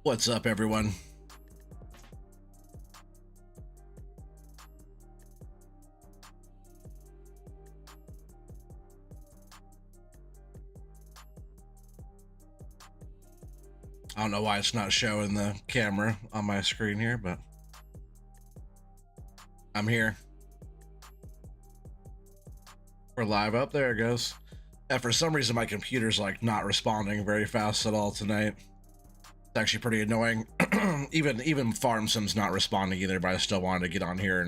What's up, everyone? I don't know why it's not showing the camera on my screen here, but I'm here. We're live. Up there it goes. And for some reason, my computer's like not responding very fast at all tonight. It's actually pretty annoying. even Farm Sim's not responding either, but I still wanted to get on here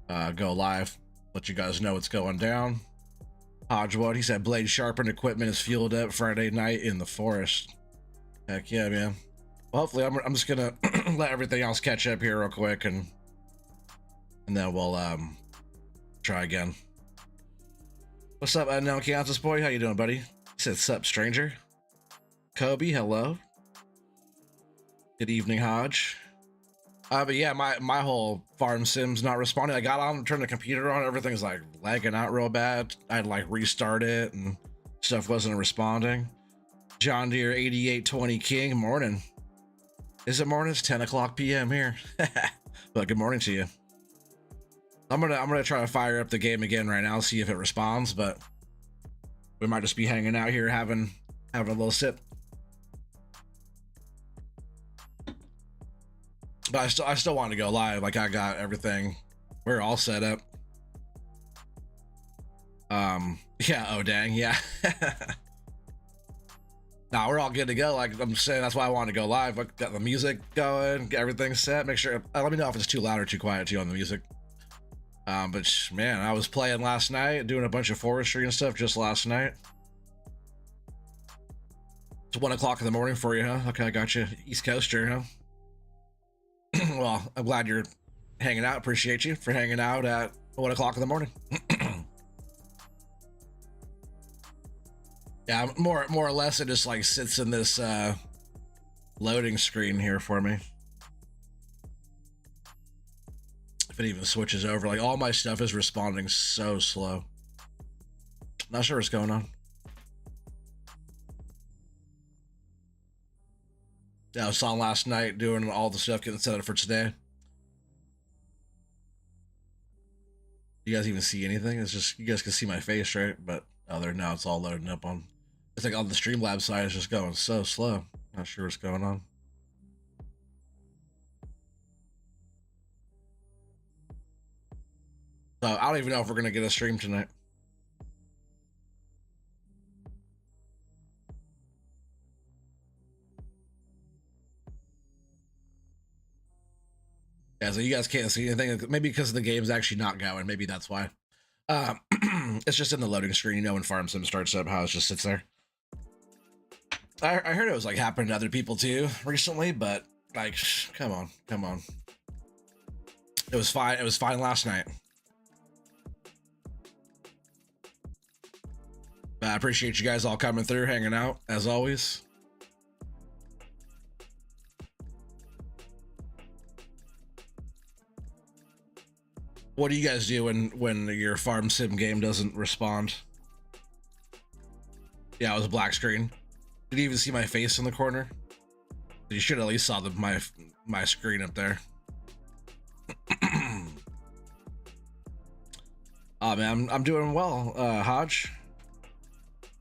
and go live. Let you guys know what's going down. Hodgewood, he said blade sharpened equipment is fueled up Friday night in the forest. Heck yeah, man. Well, hopefully I'm just gonna let everything else catch up here real quick and then we'll try again. What's up, now Kansas boy? How you doing, buddy? He said sup, stranger. Kobe, hello. Good evening, Hodge. But yeah, my whole Farm Sim's not responding. I got on, turned the computer on, everything's like lagging out real bad. I'd like restart it and stuff wasn't responding. John Deere 8820 King, morning. Is it morning? It's 10 o'clock p.m. here. But good morning to you. I'm gonna try to fire up the game again right now, see if it responds, but we might just be hanging out here having a little sip. But I still want to go live. Like I got everything. We're all set up. Yeah, oh dang, yeah. Nah, we're all good to go. Like I'm saying, that's why I wanted to go live. I got the music going, get everything set. Make sure, let me know if it's too loud or too quiet to you on the music. But man, I was playing last night, doing a bunch of forestry and stuff just last night. It's 1 o'clock in the morning for you, huh? Okay, I got you. East Coaster, huh? Well, I'm glad you're hanging out. Appreciate you for hanging out at 1 o'clock in the morning. Yeah, more or less it just like sits in this loading screen here for me. If it even switches over, like all my stuff is responding so slow. Not sure what's going on. Yeah, I was on last night doing all the stuff getting set up for today. You guys even see anything? It's just, you guys can see my face, right? But there now it's all loading up on. It's like on the Streamlabs side, it's just going so slow. Not sure what's going on. So I don't even know if we're gonna get a stream tonight. Yeah, so you guys can't see anything. Maybe because the game's actually not going. Maybe that's why. It's just in the loading screen. You know when Farm Sim starts up, how it just sits there. I heard it was like happening to other people too recently, but like, come on. It was fine. It was fine last night. I appreciate you guys all coming through, hanging out as always. What do you guys do when your Farm Sim game doesn't respond? Yeah, it was a black screen. Did you even see my face in the corner? You should at least saw my screen up there. Oh man, I'm doing well, Hodge.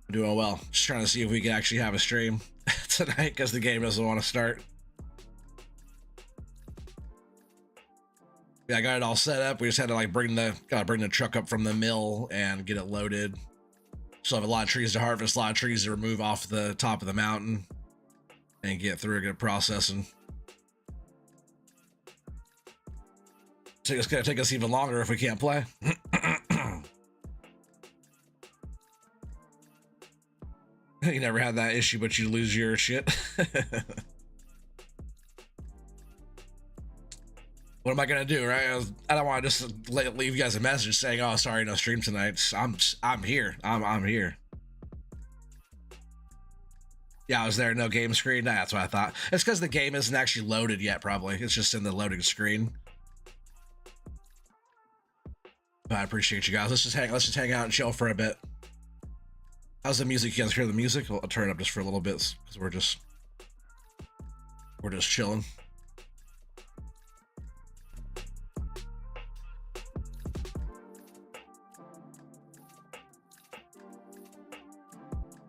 I'm doing well. Just trying to see if we can actually have a stream tonight because the game doesn't want to start. Yeah, I got it all set up. We just had to like bring the truck up from the mill and get it loaded. Still have a lot of trees to harvest, a lot of trees to remove off the top of the mountain and get through, get processing. So it's gonna take us even longer if we can't play. You never had that issue, but you lose your shit. What am I gonna do, right? I don't want to just leave you guys a message saying, "Oh, sorry, no stream tonight." I'm here. I'm here. Yeah, I was there. No game screen. Nah, that's what I thought. It's because the game isn't actually loaded yet. Probably it's just in the loading screen. But I appreciate you guys. Let's just hang out and chill for a bit. How's the music? You guys hear the music? I'll turn it up just for a little bit because we're just We're just chilling.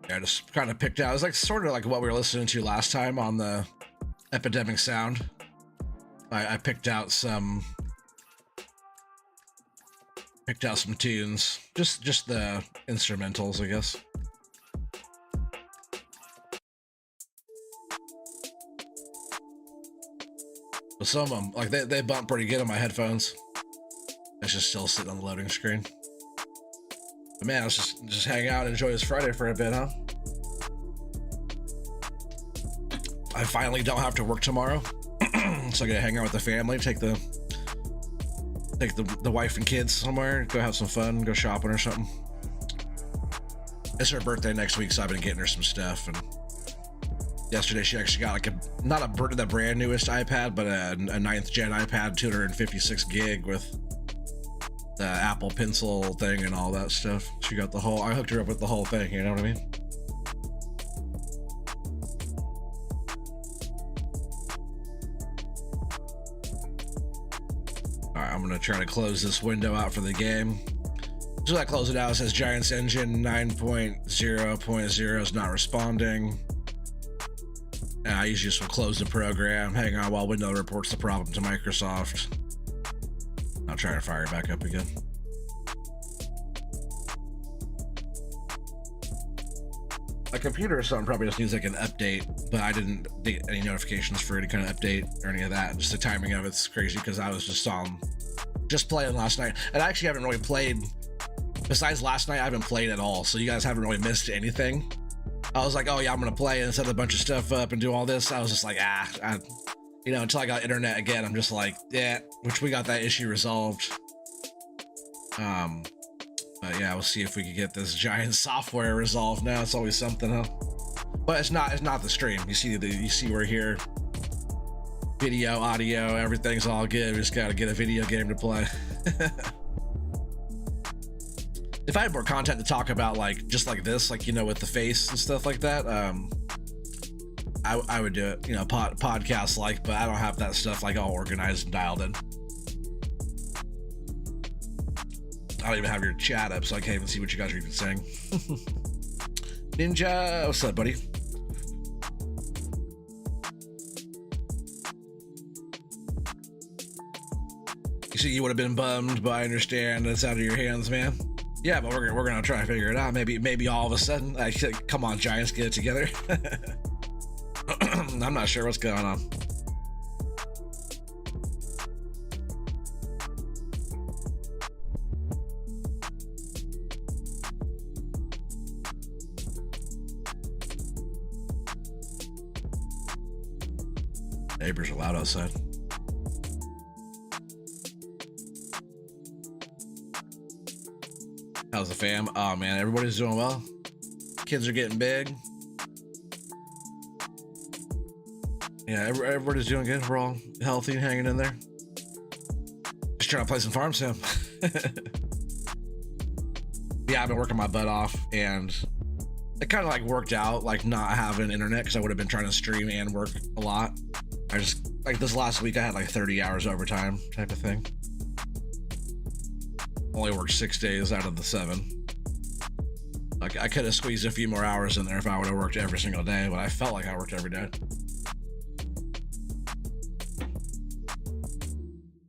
Yeah, I just kind of picked out. It was like sort of like what we were listening to last time on the Epidemic Sound. I picked out some tunes, just the instrumentals, I guess. But some of them, like they bump pretty good on my headphones. It's just still sitting on the loading screen. But man, let's just hang out and enjoy this Friday for a bit, huh? I finally don't have to work tomorrow, so I get to hang out with the family, take the wife and kids somewhere, go have some fun, go shopping or something. It's her birthday next week, so I've been getting her some stuff. And yesterday she actually got like not the brand newest iPad, but a 9th gen iPad, 256 gig with the Apple Pencil thing and all that stuff. She got I hooked her up with the whole thing, you know what I mean? Alright, I'm gonna try to close this window out for the game. So I close it out, it says Giants Engine 9.0.0 is not responding. And I usually just will close the program, hang on while Windows reports the problem to Microsoft. I'll try to fire it back up again. My computer or something probably just needs like an update, but I didn't get any notifications for any kind of update or any of that. Just the timing of it's crazy because I was just playing last night. And I actually haven't really played, besides last night, I haven't played at all. So you guys haven't really missed anything. I was like, oh yeah, I'm gonna play and set a bunch of stuff up and do all this. I was just like, until I got internet again, I'm just like, yeah, which we got that issue resolved. But yeah, we'll see if we can get this giant software resolved now. It's always something, huh? But it's not the stream. You see we're here. Video, audio, everything's all good. We just gotta get a video game to play. If I had more content to talk about, like just like this, like with the face and stuff like that, I would do it, podcast like, but I don't have that stuff like all organized and dialed in. I don't even have your chat up, so I can't even see what you guys are even saying. Ninja, what's up, buddy? You see, you would have been bummed, but I understand it's out of your hands, man. Yeah, but we're gonna try to figure it out. Maybe all of a sudden, come on, Giants, get it together. I'm not sure what's going on. Neighbors are loud outside. How's the fam? Oh man, everybody's doing well. Kids are getting big. Yeah, everybody's doing good. We're all healthy and hanging in there. Just trying to play some farm sim. Yeah, I've been working my butt off, and it kind of like worked out, like not having internet, because I would have been trying to stream and work a lot. I just, like this last week, I had like 30 hours overtime type of thing. Only worked 6 days out of the 7. Like I could have squeezed a few more hours in there if I would have worked every single day, but I felt like I worked every day.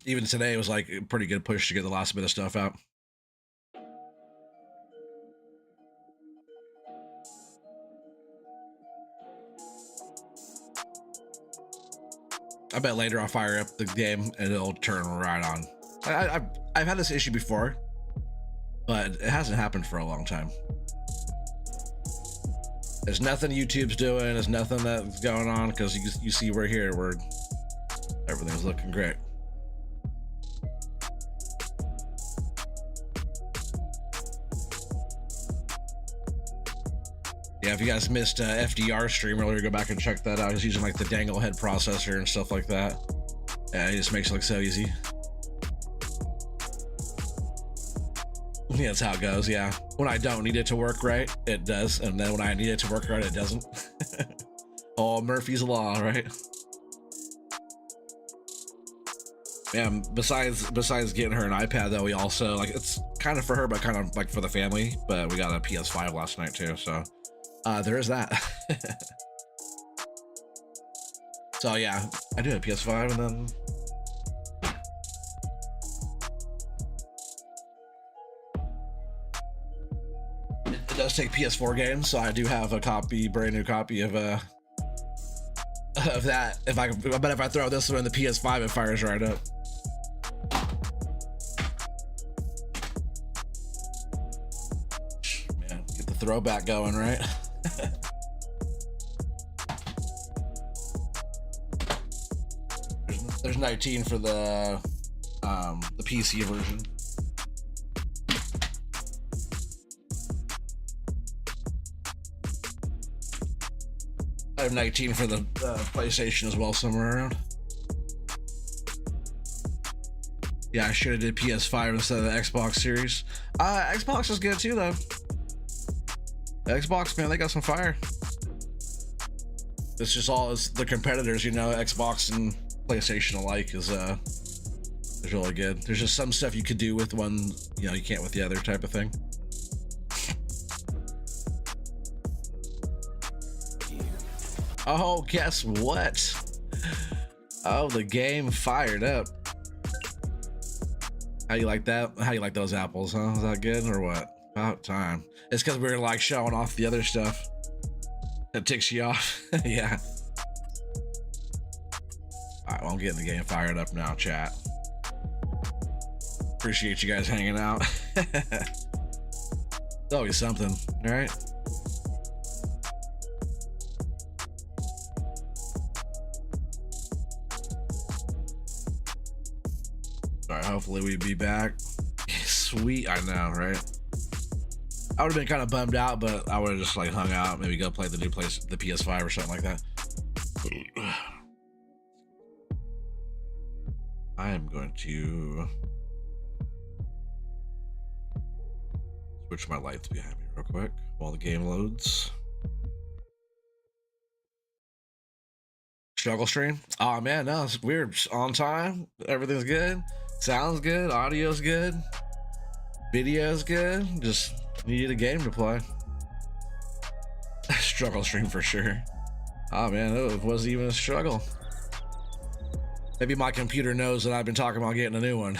Even today was like a pretty good push to get the last bit of stuff out. I bet later I'll fire up the game and it'll turn right on. I've had this issue before, but it hasn't happened for a long time. There's nothing YouTube's doing. There's nothing that's going on, because you see we're here. Everything's looking great. Yeah, if you guys missed FDR stream earlier, go back and check that out. He's using like the dangle head processor and stuff like that. Yeah, he just makes it look so easy. Yeah, that's how it goes. Yeah, when I don't need it to work right, it does, and then when I need it to work right, it doesn't. Oh, Murphy's Law, right? Yeah, besides getting her an iPad though, we also like it's kind of for her, but kind of like for the family. But we got a PS5 last night too, so there is that. So yeah, I do have a PS5, and then it does take PS4 games, so I do have a brand new copy of that. If I throw this one in the PS5, it fires right up. Man, get the throwback going, right? There's 19 for the PC version. I have 19 for the PlayStation as well, somewhere around. Yeah, I should have did PS5 instead of the Xbox Series. Xbox is good too, though. Xbox, man, they got some fire. It's just all the competitors, you know, Xbox and PlayStation alike is really good. There's just some stuff you could do with one, you know, you can't with the other type of thing. Oh, guess what? Oh, the game fired up. How you like that? How you like those apples, huh? Is that good or what? About time. It's because we were like showing off the other stuff. That ticks you off. Yeah. All right, well, I'm getting the game fired up now, chat. Appreciate you guys hanging out. It's always something, all right? All right, hopefully we'd be back. Sweet, I know, right? I would have been kind of bummed out, but I would have just like hung out, maybe go play the PS5 or something like that. I am going to switch my lights behind me real quick while the game loads. Struggle stream? Oh man, no, it's weird. On time, everything's good, sounds good, audio's good, video's good. Just needed a game to play. Struggle stream for sure. Oh man, it wasn't even a struggle. Maybe my computer knows that I've been talking about getting a new one.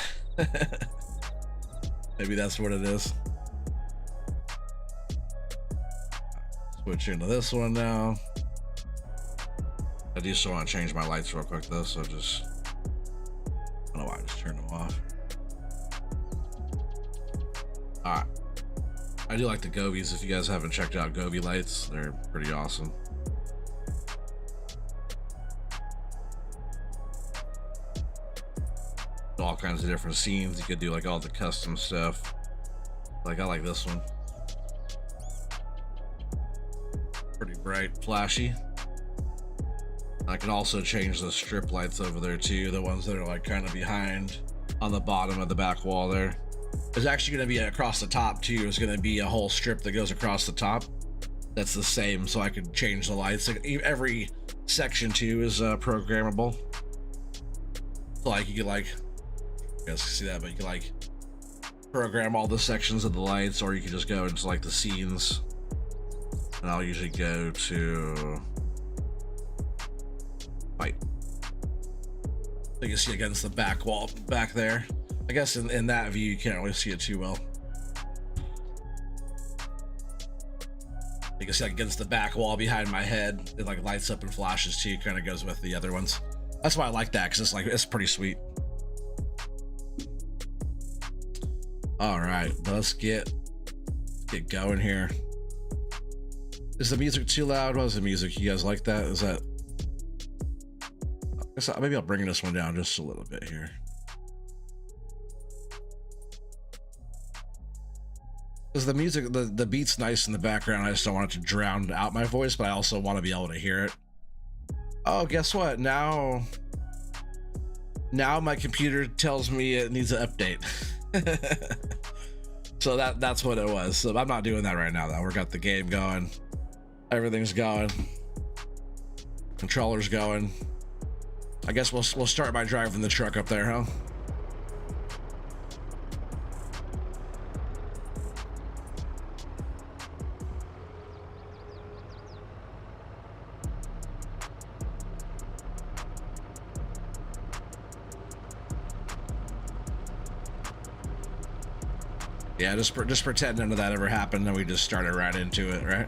Maybe that's what it is. Switch into this one now. I do still want to change my lights real quick though, so just, I don't know why I just turned them off. All right. I do like the Govies. If you guys haven't checked out Govie lights, they're pretty awesome. All kinds of different scenes. You could do like all the custom stuff. Like I like this one. Pretty bright, flashy. I can also change the strip lights over there too, the ones that are like kind of behind on the bottom of the back wall there. There's actually going to be across the top too. There's going to be a whole strip that goes across the top that's the same, so I could change the lights. Every section too is programmable. So like you could like, you guys can see that, but you can like program all the sections of the lights, or you can just go into like the scenes. And I'll usually go to white. You can see against the back wall back there. I guess in that view you can't really see it too well. You can see like against the back wall behind my head, it like lights up and flashes too. Kind of goes with the other ones. That's why I like that, because it's like it's pretty sweet. All right, let's get going here. Is the music too loud? What is the music? You guys like that? Is that? I guess maybe I'll bring this one down just a little bit here. Because the music, the beat's nice in the background. I just don't want it to drown out my voice, but I also want to be able to hear it. Oh, guess what? Now my computer tells me it needs an update. So that's what it was. So I'm not doing that right now though. We got the game going. Everything's going. Controller's going. I guess we'll start by driving the truck up there, huh? Yeah, just pretend none of that ever happened, and we just started right into it, right?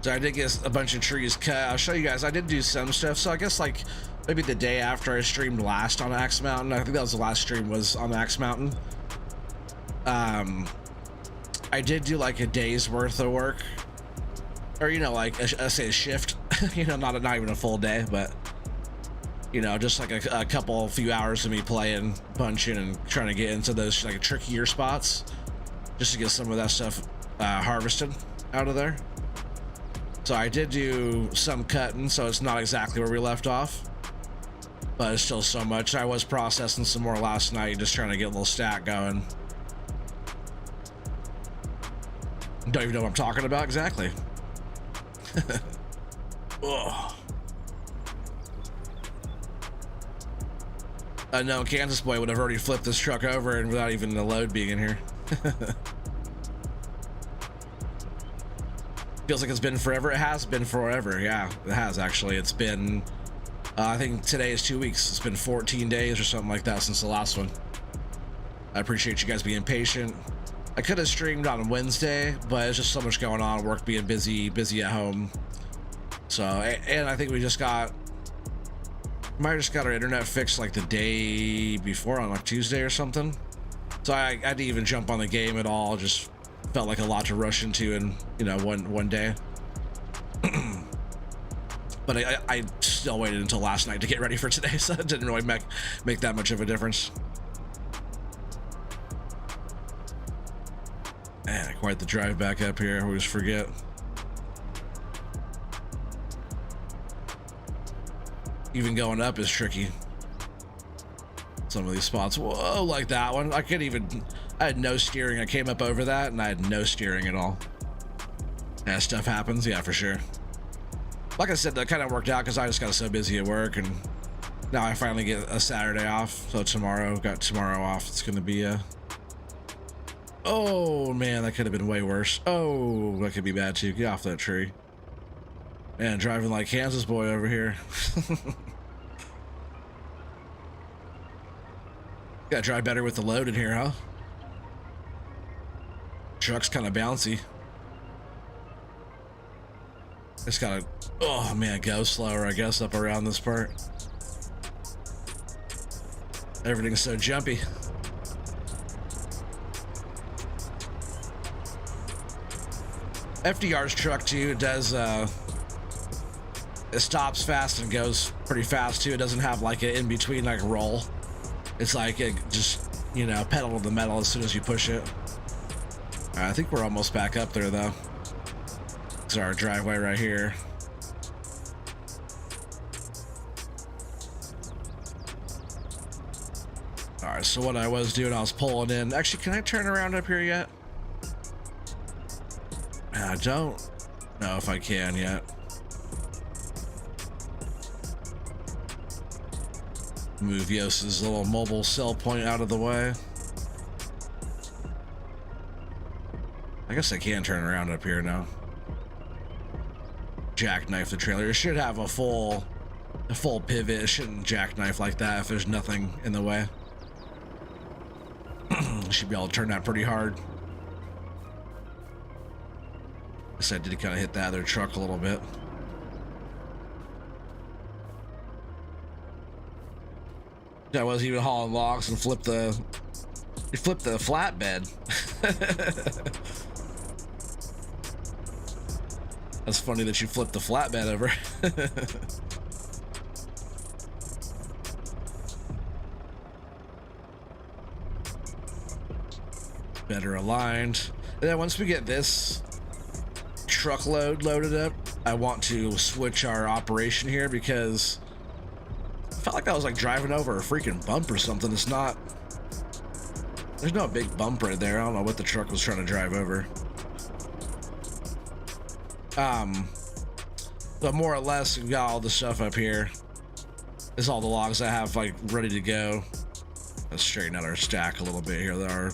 So I did get a bunch of trees cut. I'll show you guys. I did do some stuff. So I guess like maybe the day after I streamed last on Axe Mountain, I think that was the last stream was on Axe Mountain. I did do like a day's worth of work, or you know, like I say a shift. You know, not even a full day, but you know, just like a few hours of me playing, punching, and trying to get into those like trickier spots, just to get some of that stuff harvested out of there. So I did do some cutting, so it's not exactly where we left off, but it's still so much. I was processing some more last night, just trying to get a little stack going. Don't even know what I'm talking about exactly. Ugh. No, Kansas boy would have already flipped this truck over and without even the load being in here. Feels like it's been forever. It has been forever. Yeah, it has actually. It's been, I think today is 2 weeks. It's been 14 days or something like that since the last one. I appreciate you guys being patient. I could have streamed on Wednesday, but there's just so much going on. Work being busy at home. So, and I think we just got, might have just got our internet fixed like the day before on like Tuesday or something. So I didn't even jump on the game at all. Just felt like a lot to rush into in, you know, one day. But I still waited until last night to get ready for today, so it didn't really make that much of a difference. Man, quite the drive back up here. I always forget. Even going up is tricky. Some of these spots. Whoa, like that one. I had no steering. I came up over that and I had no steering at all. As stuff happens, yeah, for sure. Like I said, that kind of worked out because I just got so busy at work, and now I finally get a Saturday off. So got tomorrow off. It's gonna be oh man, that could have been way worse. Oh, that could be bad too. Get off that tree. Man, driving like Kansas boy over here. Gotta drive better with the load in here, huh? Truck's kind of bouncy. It's gotta, oh man, go slower, I guess, up around this part. Everything's so jumpy. FDR's truck too, it does, it stops fast and goes pretty fast too. It doesn't have like an in-between like roll. It's like it just, you know, pedal to the metal as soon as you push it. I think we're almost back up there though. It's our driveway right here. All right, so what I was doing, I was pulling in. Actually, can I turn around up here yet? I don't know if I can yet. Move Yos's little mobile cell point out of the way. I guess I can turn around up here now. Jackknife the trailer. It should have a full pivot. It shouldn't jackknife like that if there's nothing in the way. Should be able to turn that pretty hard. Guess I did kind of hit that other truck a little bit. I was even hauling logs and flipped the flatbed. That's funny that you flipped the flatbed over. Better aligned. And then once we get this truckload loaded up, I want to switch our operation here because I felt like I was like driving over a freaking bump or something. It's not, there's no big bump right there. I don't know what the truck was trying to drive over. But more or less, we've got all the stuff up here. This is all the logs I have like ready to go. Let's straighten out our stack a little bit here.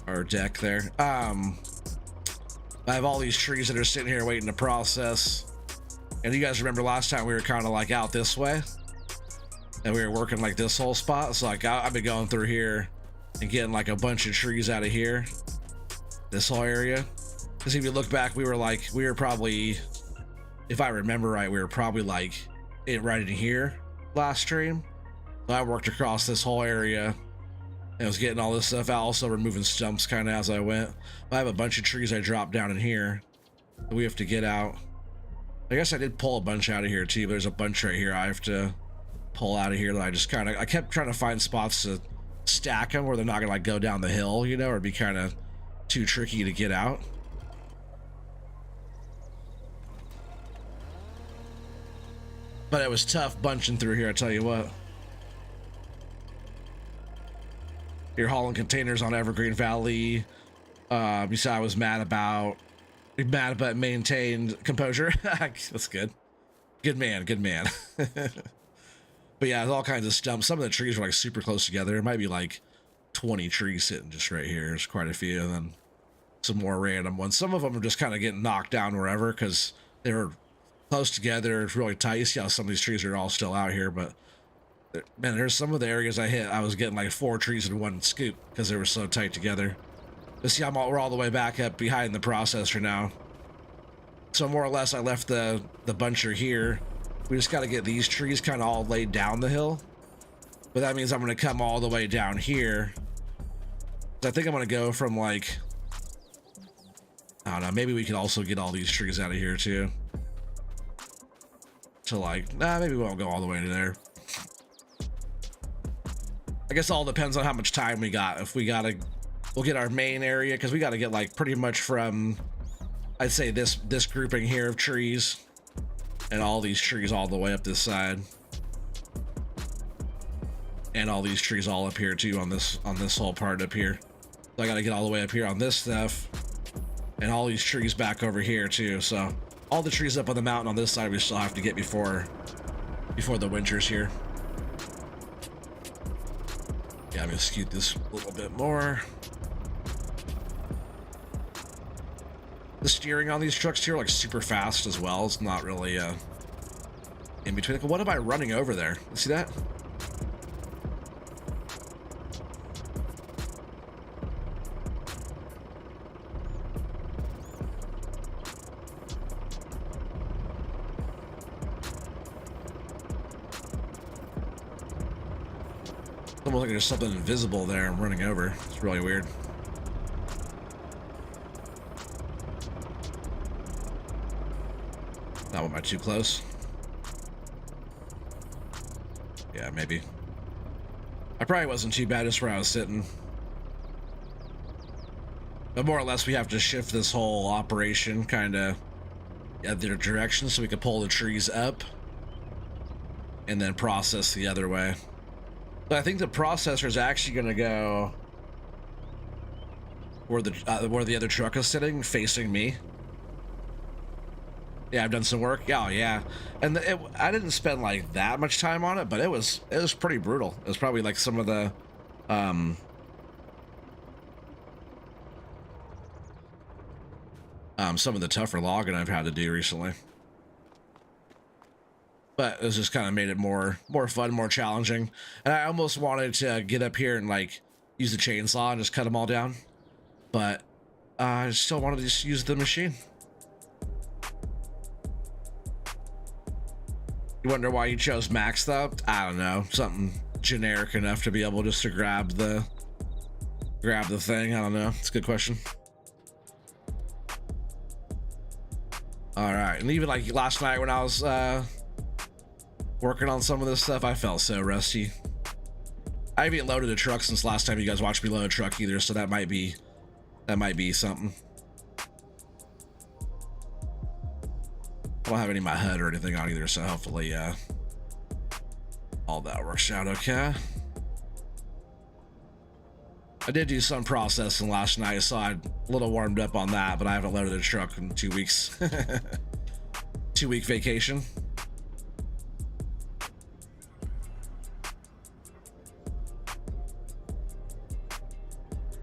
Our deck there. I have all these trees that are sitting here waiting to process. And you guys remember last time we were kind of like out this way, and we were working like this whole spot. So like I've been going through here and getting like a bunch of trees out of here, this whole area. Because if you look back, we were probably, if I remember right, we were probably like right in here last stream. So I worked across this whole area and was getting all this stuff out, also removing stumps kind of as I went. I have a bunch of trees I dropped down in here that we have to get out. I guess I did pull a bunch out of here too, but there's a bunch right here I have to pull out of here that I kept trying to find spots to stack them where they're not gonna like go down the hill, you know, or be kind of too tricky to get out. But it was tough bunching through here, I tell you what. You're hauling containers on Evergreen Valley. You said I was mad about maintained composure. That's good. Good man. But yeah, there's all kinds of stumps. Some of the trees are like super close together. It might be like 20 trees sitting just right here. There's quite a few, and then some more random ones. Some of them are just kind of getting knocked down wherever because they were close together. It's really tight. You see how some of these trees are all still out here, but man, there's some of the areas I hit, I was getting like 4 trees in one scoop because they were so tight together. But see, we're all the way back up behind the processor now. So more or less, I left the buncher here. We just got to get these trees kind of all laid down the hill. But that means I'm going to come all the way down here. So I think I'm going to go from like, I don't know, maybe we can also get all these trees out of here too. To like, nah, maybe we won't go all the way to there. I guess all depends on how much time we got. If we gotta, we'll get our main area, because we gotta get like pretty much from, I'd say this grouping here of trees and all these trees all the way up this side, and all these trees all up here too on this whole part up here. So I gotta get all the way up here on this stuff, and all these trees back over here too. So all the trees up on the mountain on this side we still have to get before the winter's here. Yeah, I'm gonna scoot this a little bit more. The steering on these trucks here are like super fast as well. It's not really in between. What am I running over there? See that? Almost like there's something invisible there I'm running over. It's really weird. Not am I too close? Yeah, maybe. I probably wasn't too bad just where I was sitting. But more or less we have to shift this whole operation kind of other direction so we can pull the trees up and then process the other way. But I think the processor is actually going to go where the other truck is sitting, facing me. Yeah, I've done some work. Oh yeah, and I didn't spend like that much time on it, but it was pretty brutal. It was probably like some of the tougher logging I've had to do recently. But it just kind of made it more fun, more challenging. And I almost wanted to get up here and like use the chainsaw and just cut them all down, but I still wanted to just use the machine. You wonder why you chose max though? I don't know, something generic enough to be able just to grab the thing. I don't know. It's a good question. All right, and even like last night when I was working on some of this stuff, I felt so rusty. I haven't loaded a truck since last time you guys watched me load a truck either, so that might be something. I don't have any of my HUD or anything on either, so hopefully all that works out okay. I did do some processing last night, so I'm a little warmed up on that, but I haven't loaded the truck in 2 weeks. 2-week vacation.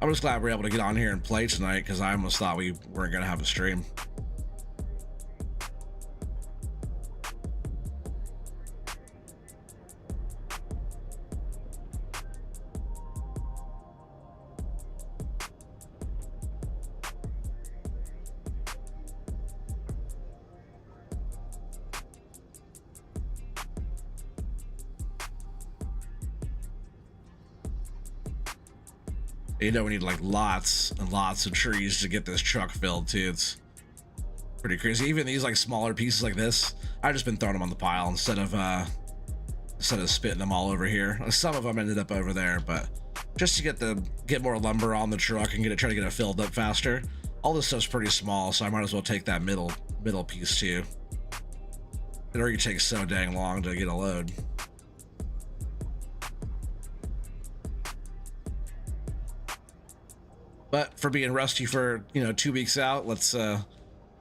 I'm just glad we're able to get on here and play tonight, because I almost thought we weren't going to have a stream. You know, we need like lots and lots of trees to get this truck filled too. It's pretty crazy. Even these like smaller pieces like this, I've just been throwing them on the pile instead of spitting them all over here. Some of them ended up over there, but just to get more lumber on the truck and try to get it filled up faster. All this stuff's pretty small, so I might as well take that middle piece too. It already takes so dang long to get a load. But for being rusty for, 2 weeks out, let's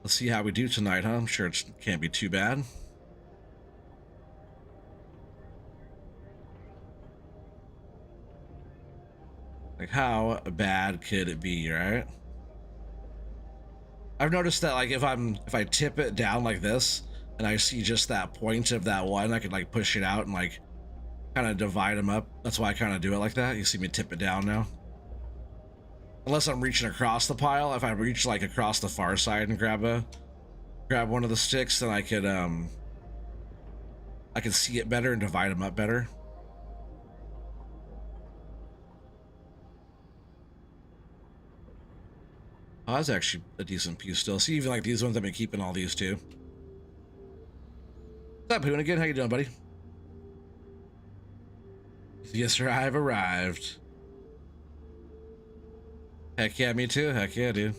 see how we do tonight, huh? I'm sure it can't be too bad. Like, how bad could it be, right? I've noticed that, like, if I tip it down like this and I see just that point of that one, I could like push it out and like kind of divide them up. That's why I kind of do it like that. You see me tip it down now. Unless I'm reaching across the pile. If I reach like across the far side and grab one of the sticks, then I could see it better and divide them up better. Oh, that's actually a decent piece still. See, even like these ones, I've been keeping all these too. What's up, Hoonigan? How you doing, buddy? Yes, sir, I've arrived. Heck yeah, me too. Heck yeah, dude.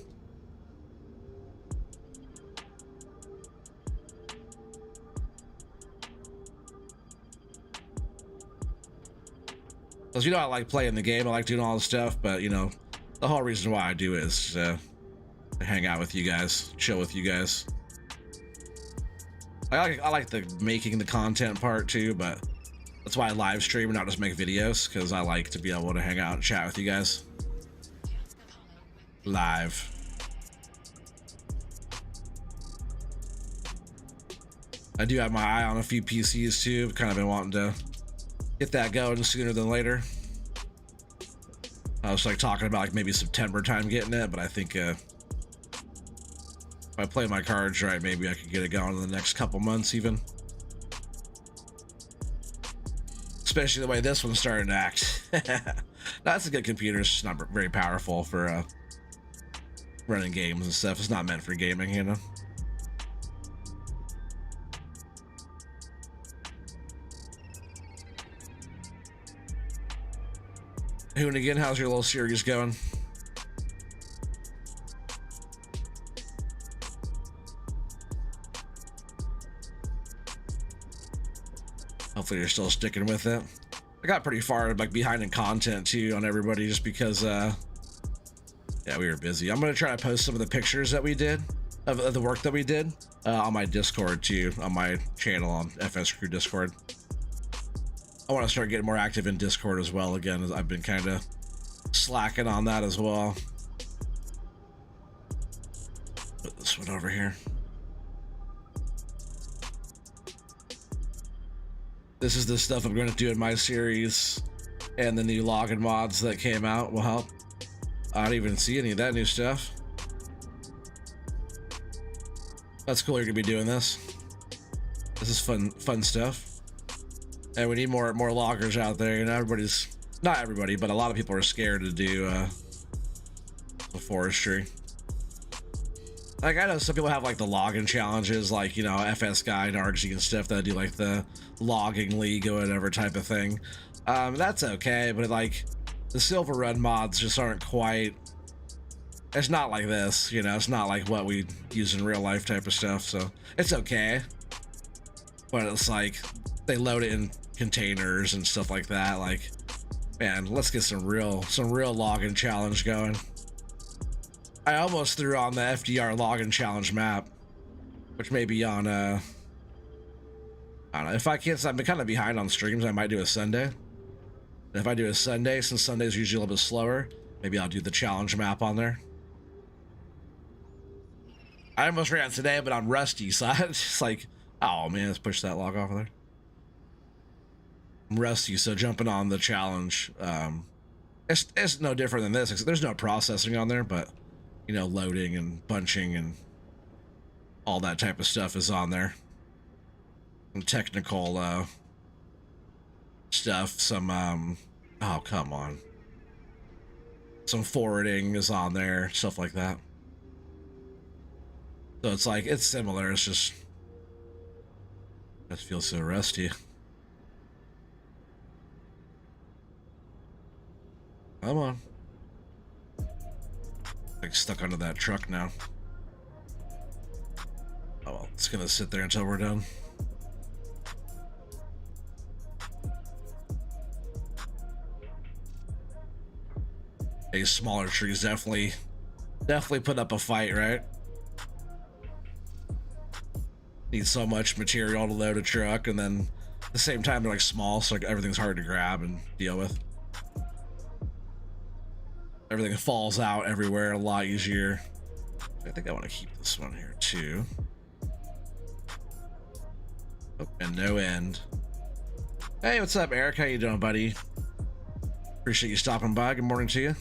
Because, I like playing the game. I like doing all the stuff, but, the whole reason why I do it is to hang out with you guys, chill with you guys. I like the making the content part too, but that's why I live stream and not just make videos, because I like to be able to hang out and chat with you guys. Live. I do have my eye on a few PCs too. Kind of been wanting to get that going sooner than later. I was like talking about like maybe September time getting it, but I think if I play my cards right, maybe I could get it going in the next couple months even. Especially the way this one's starting to act. That's a good computer. It's just not very powerful for running games and stuff. It's not meant for gaming, Hoonigan, how's your little series going? Hopefully you're still sticking with it. I got pretty far like behind in content too on everybody just because yeah, we were busy. I'm gonna try to post some of the pictures that we did of the work that we did on my Discord too, on my channel on FS Crew Discord. I want to start getting more active in Discord as well again, as I've been kind of slacking on that as well. Put this one over here. This is the stuff I'm going to do in my series, and the new login mods that came out will help. I don't even see any of that new stuff. That's cool. You're gonna be doing this. This is fun stuff. And we need more loggers out there. Everybody's, not everybody, but a lot of people are scared to do the forestry. Like, I know some people have like the logging challenges, like, FS Guy and RG and stuff that do like the logging league or whatever type of thing. That's okay, but like the Silver Run mods just aren't quite It's not like this, you know, it's not like what we use in real life type of stuff, so it's okay. But it's like they load it in containers and stuff like that. Like, man, let's get some real login challenge going. I almost threw on the FDR login challenge map, which may be on I don't know, if I can't, I've been kind of behind on streams, I might do a Sunday. And if I do a Sunday, since Sunday's usually a little bit slower, maybe I'll do the challenge map on there. I almost ran today, but I'm rusty, so I just like, oh man, let's push that log off of there. I'm rusty, so jumping on the challenge, it's no different than this, except there's no processing on there, but you know, loading and bunching and all that type of stuff is on there. Some technical stuff, some oh come on, some forwarding is on there, stuff like that. So it's like, it's similar, it's just, I just feel so rusty. Come on. Like stuck under that truck now. Oh well, it's gonna sit there until we're done. These smaller trees definitely put up a fight, right? Need so much material to load a truck, and then at the same time they're like small, so like everything's hard to grab and deal with. Everything falls out everywhere a lot easier. I think I want to keep this one here too. Oh, and no end. Hey, what's up, Eric? How you doing, buddy? Appreciate you stopping by. Good morning to you.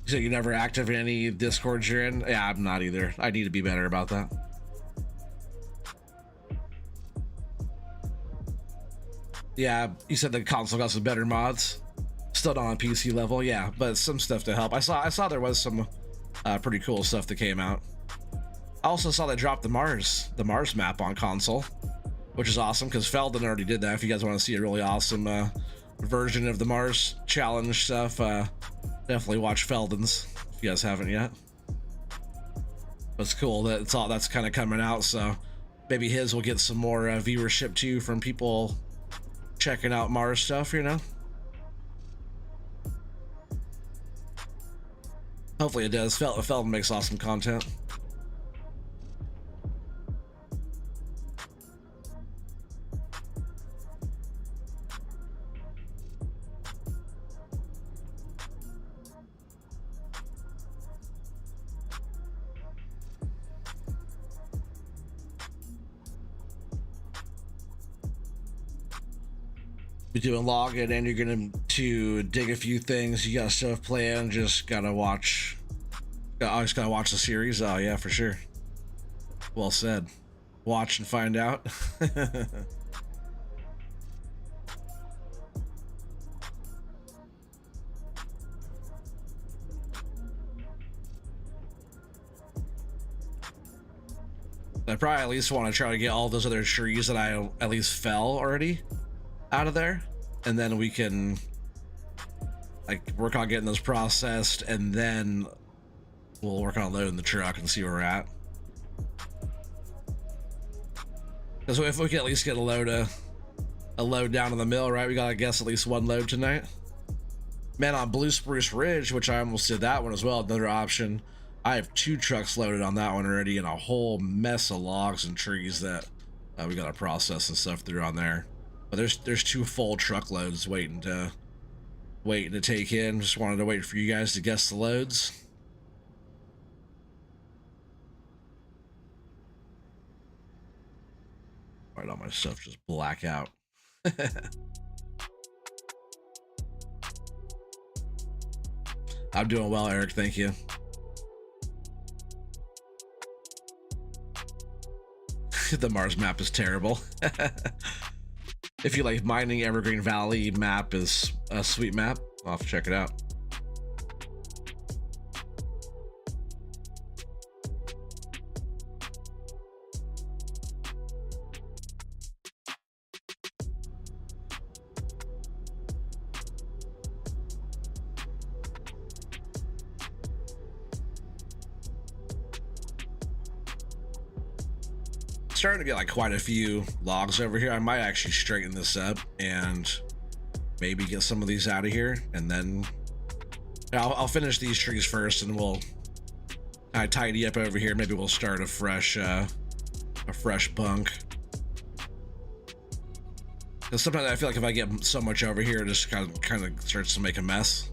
So you never active in any Discords you're in? Yeah, I'm not either. I need to be better about that. Yeah, you said the console got some better mods. Still not on PC level, yeah, but some stuff to help. I saw there was some pretty cool stuff that came out. I also saw they dropped the Mars map on console, which is awesome because Feldon already did that. If you guys want to see a really awesome version of the Mars challenge stuff, definitely watch Feldon's if you guys haven't yet. But it's cool that that's kind of coming out, so maybe his will get some more viewership too from people checking out Mars stuff, you know. Hopefully it does. Feldon makes awesome content. Be doing login, and you're gonna to dig a few things. You got stuff planned. Just gotta watch. I just gotta watch the series. Oh yeah, for sure. Well said. Watch and find out. I probably at least want to try to get all those other trees that I at least fell already out of there, and then we can like work on getting those processed, and then we'll work on loading the truck and see where we're at. Because if we can at least get a load down to the mill, right? We gotta guess at least one load tonight. Man, on Blue Spruce Ridge, which I almost did that one as well, another option. I have 2 trucks loaded on that one already, and a whole mess of logs and trees that we gotta process and stuff through on there. But there's 2 full truckloads waiting to take in. Just wanted to wait for you guys to guess the loads. All right, all my stuff just black out. I'm doing well, Eric. Thank you. The Mars map is terrible. If you like mining, Evergreen Valley map is a sweet map. I'll have to check it out. Starting to get like quite a few logs over here. I might actually straighten this up and maybe get some of these out of here, and then I'll finish these trees first, and we'll tidy up over here. Maybe we'll start a fresh bunk. Because sometimes I feel like if I get so much over here, it just kind of starts to make a mess.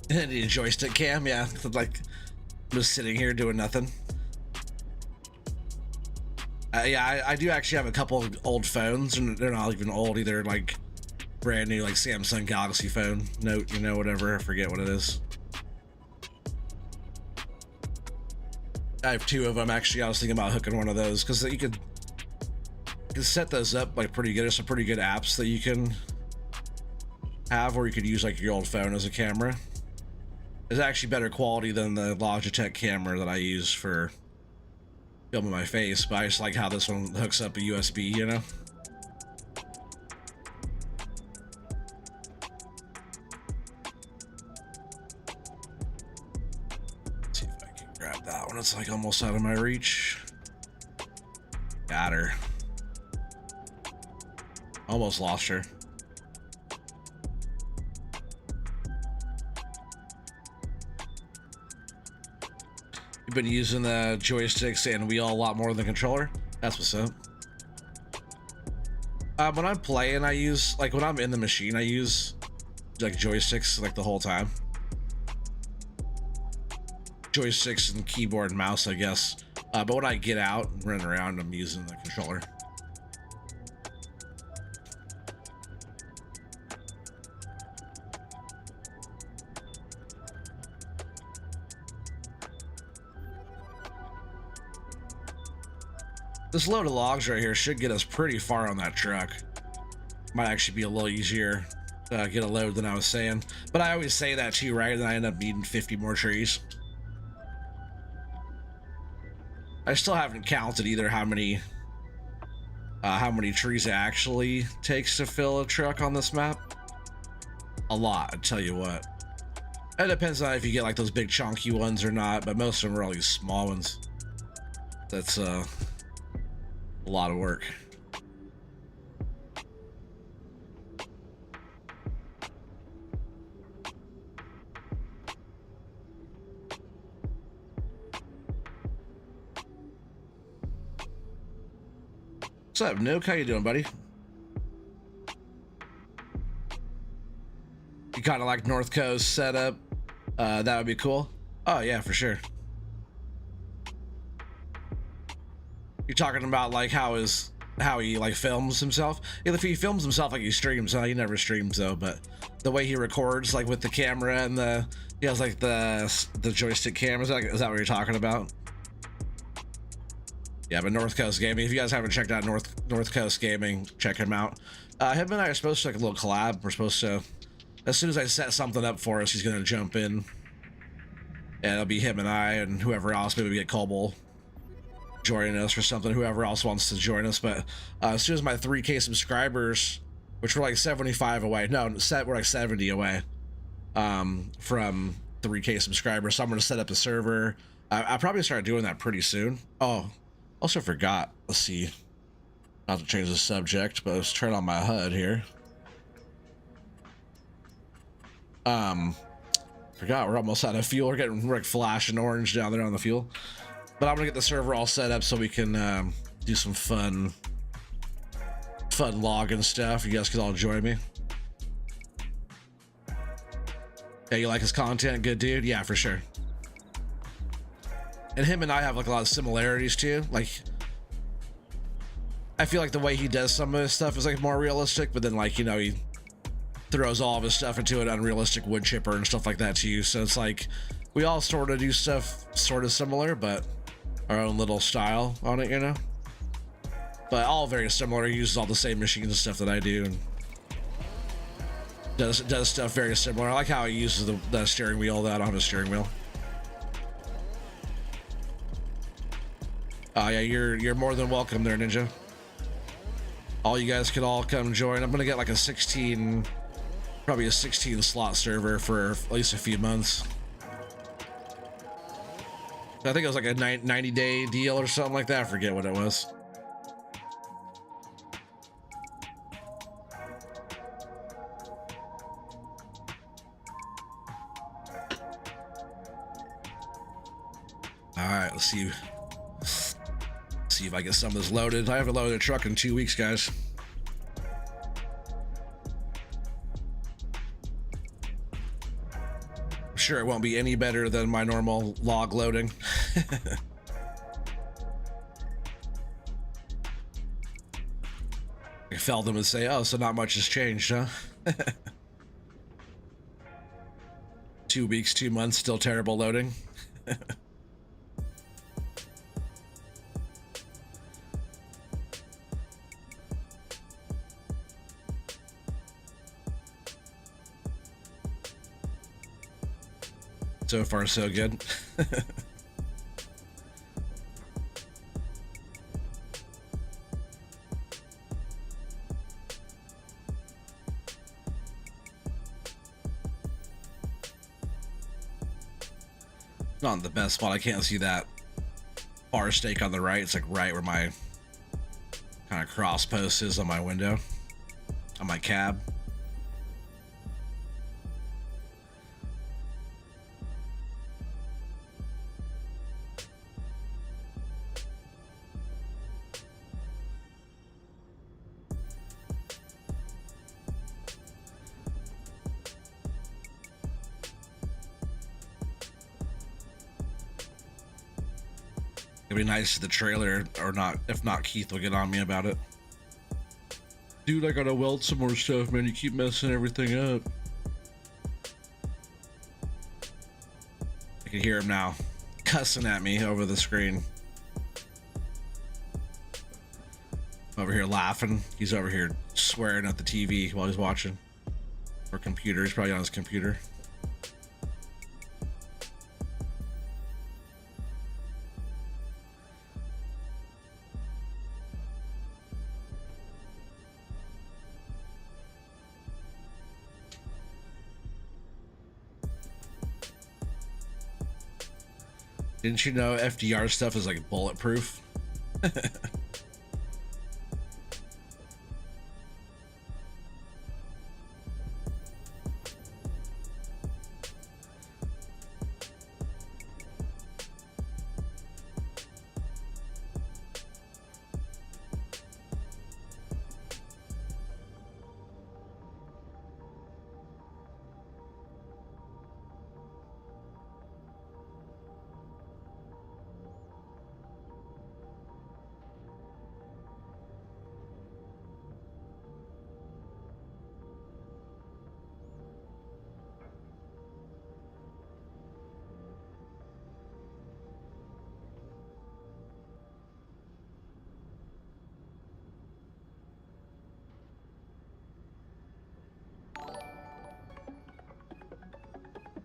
Need a joystick cam, yeah. Like, just sitting here doing nothing. Yeah, I do actually have a couple of old phones, and they're not even old either. Like, brand new, like Samsung Galaxy phone Note, you know, whatever. I forget what it is. I have two of them actually. I was thinking about hooking one of those because you could set those up like pretty good. There's some pretty good apps that you can have, or you could use like your old phone as a camera. It's actually better quality than the Logitech camera that I use for filming my face, but I just like how this one hooks up a USB, you know? Let's see if I can grab that one. It's like almost out of my reach. Got her. Almost lost her. You've been using the joysticks and wheel a lot more than the controller. That's what's up. When I'm playing, I use, like when I'm in the machine, I use like joysticks like the whole time. Joysticks and keyboard and mouse, I guess. But when I get out and run around, I'm using the controller. This load of logs right here should get us pretty far on that truck. Might actually be a little easier to get a load than I was saying. But I always say that too, right? And I end up needing 50 more trees. I still haven't counted either how many trees it actually takes to fill a truck on this map. A lot, I tell you what. It depends on if you get like those big chunky ones or not, but most of them are all these small ones. That's a lot of work. What's up, Nuke? How you doing, buddy? You kind of like North Coast setup? That would be cool. Oh yeah, for sure. You're talking about like how he like films himself. Yeah, if he films himself like he streams, he never streams though. But the way he records, like with the camera and he has like the joystick cameras. Is that what you're talking about? Yeah, but North Coast Gaming. If you guys haven't checked out North Coast Gaming, check him out. Him and I are supposed to like a little collab. We're supposed to, as soon as I set something up for us, he's gonna jump in, and it'll be him and I and whoever else. Maybe we get Cobble joining us or something, whoever else wants to join us. But as soon as my 3K subscribers, which we're like 75 away, no, we're like 70 away from 3K subscribers, so I'm gonna set up a server. I'll probably start doing that pretty soon. Oh, also forgot, let's see, not to change the subject, but let's turn on my HUD here. Forgot we're almost out of fuel. We're getting like flashing orange down there on the fuel. But I'm gonna get the server all set up so we can do some fun log and stuff. You guys can all join me. Yeah, you like his content? Good dude. Yeah, for sure. And him and I have like a lot of similarities too. Like, I feel like the way he does some of his stuff is like more realistic, but then like, you know, he throws all of his stuff into an unrealistic wood chipper and stuff like that too. So it's like we all sort of do stuff sort of similar, but our own little style on it, you know. But all very similar. He uses all the same machines and stuff that I do, and does stuff very similar. I like how he uses the steering wheel that on his steering wheel. Yeah, you're more than welcome there, Ninja. All you guys could all come join. I'm gonna get like probably a 16 slot server for at least a few months. I think it was like a 90-day deal or something like that. I forget what it was. All right, let's see if I get some of this loaded. I haven't loaded a truck in 2 weeks, guys. I'm sure it won't be any better than my normal log loading. I felt them and say, oh, so not much has changed, huh? 2 weeks, 2 months, still terrible loading. So far, so good. Not the best spot. I can't see that bar stake on the right. It's like right where my kind of cross post is on my window, on my cab. It'd be nice if the trailer, or not, if not, Keith will get on me about it. Dude, I gotta weld some more stuff, man. You keep messing everything up. I can hear him now, cussing at me over the screen. Over here laughing. He's over here swearing at the TV while he's watching. Or computer. He's probably on his computer. Didn't you know FDR stuff is like bulletproof?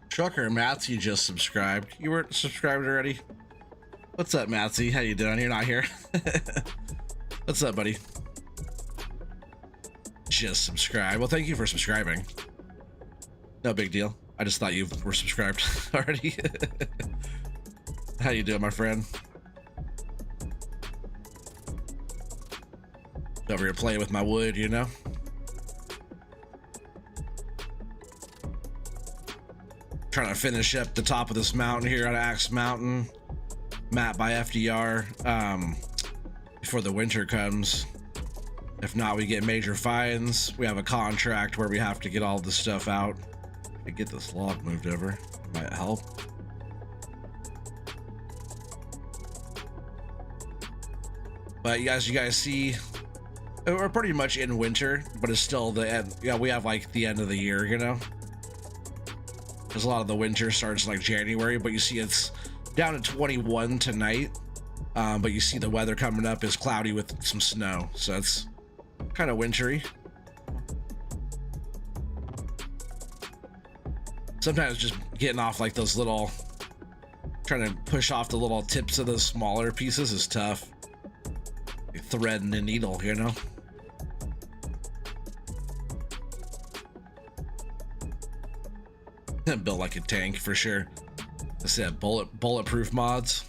Trucker Matsy just subscribed. You weren't subscribed already? What's up, Matsy? How you doing? You're not here. What's up, buddy? Just subscribe. Well, thank you for subscribing. No big deal. I just thought you were subscribed already. How you doing, my friend? Over here playing with my wood, you know? Trying to finish up the top of this mountain here on Axe Mountain, map by FDR, before the winter comes. If not, we get major fines. We have a contract where we have to get all this stuff out. Get this log moved over. Might help. But as you guys see, we're pretty much in winter, but it's still the end. Yeah, we have like the end of the year, you know? Because a lot of the winter starts like January, but you see it's down to 21 tonight. But you see the weather coming up is cloudy with some snow, so it's kind of wintry. Sometimes just getting off like those little, trying to push off the little tips of those smaller pieces is tough. Like thread and a needle, you know? Built like a tank for sure. I said bulletproof mods.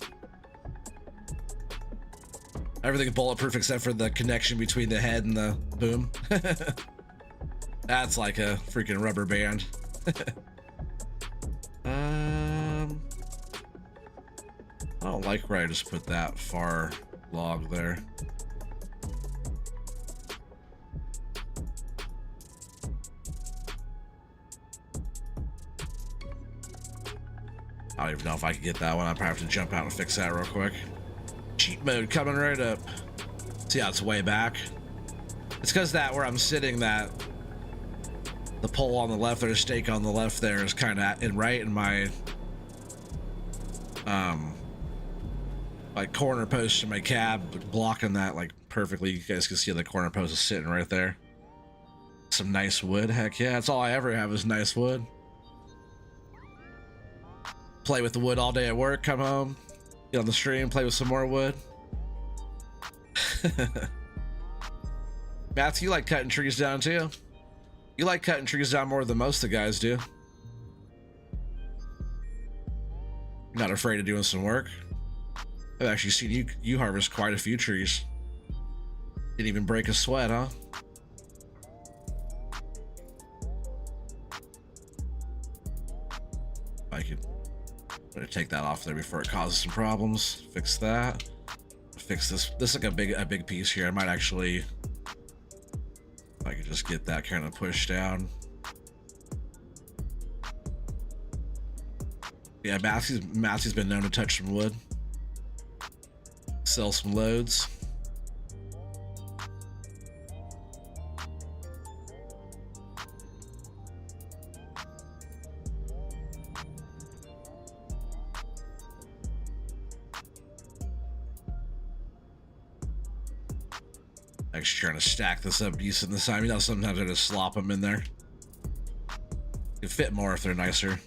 Everything's bulletproof except for the connection between the head and the boom. That's like a freaking rubber band. I don't like where I just put that far log there. I don't even know if I can get that one. I probably have to jump out and fix that real quick. Cheat mode coming right up. See how it's way back? It's because that where I'm sitting, that the pole on the left or the stake on the left there is kind of in right in my like corner post in my cab, blocking that like perfectly. You guys can see the corner post is sitting right there. Some nice wood. Heck yeah, that's all I ever have is nice wood. Play with the wood all day at work, come home, get on the stream, play with some more wood. Matthew, you like cutting trees down too? You like cutting trees down more than most of the guys do. You're not afraid of doing some work. I've actually seen you harvest quite a few trees. Didn't even break a sweat, huh? I could better take that off there before it causes some problems. Fix that. Fix this. This is like a big piece here. I might actually, if I could just get that kind of pushed down. Yeah, Matthew's been known to touch some wood. Sell some loads. Actually trying to stack this up decent this time. You know, sometimes I just slop them in there. It'd fit more if they're nicer.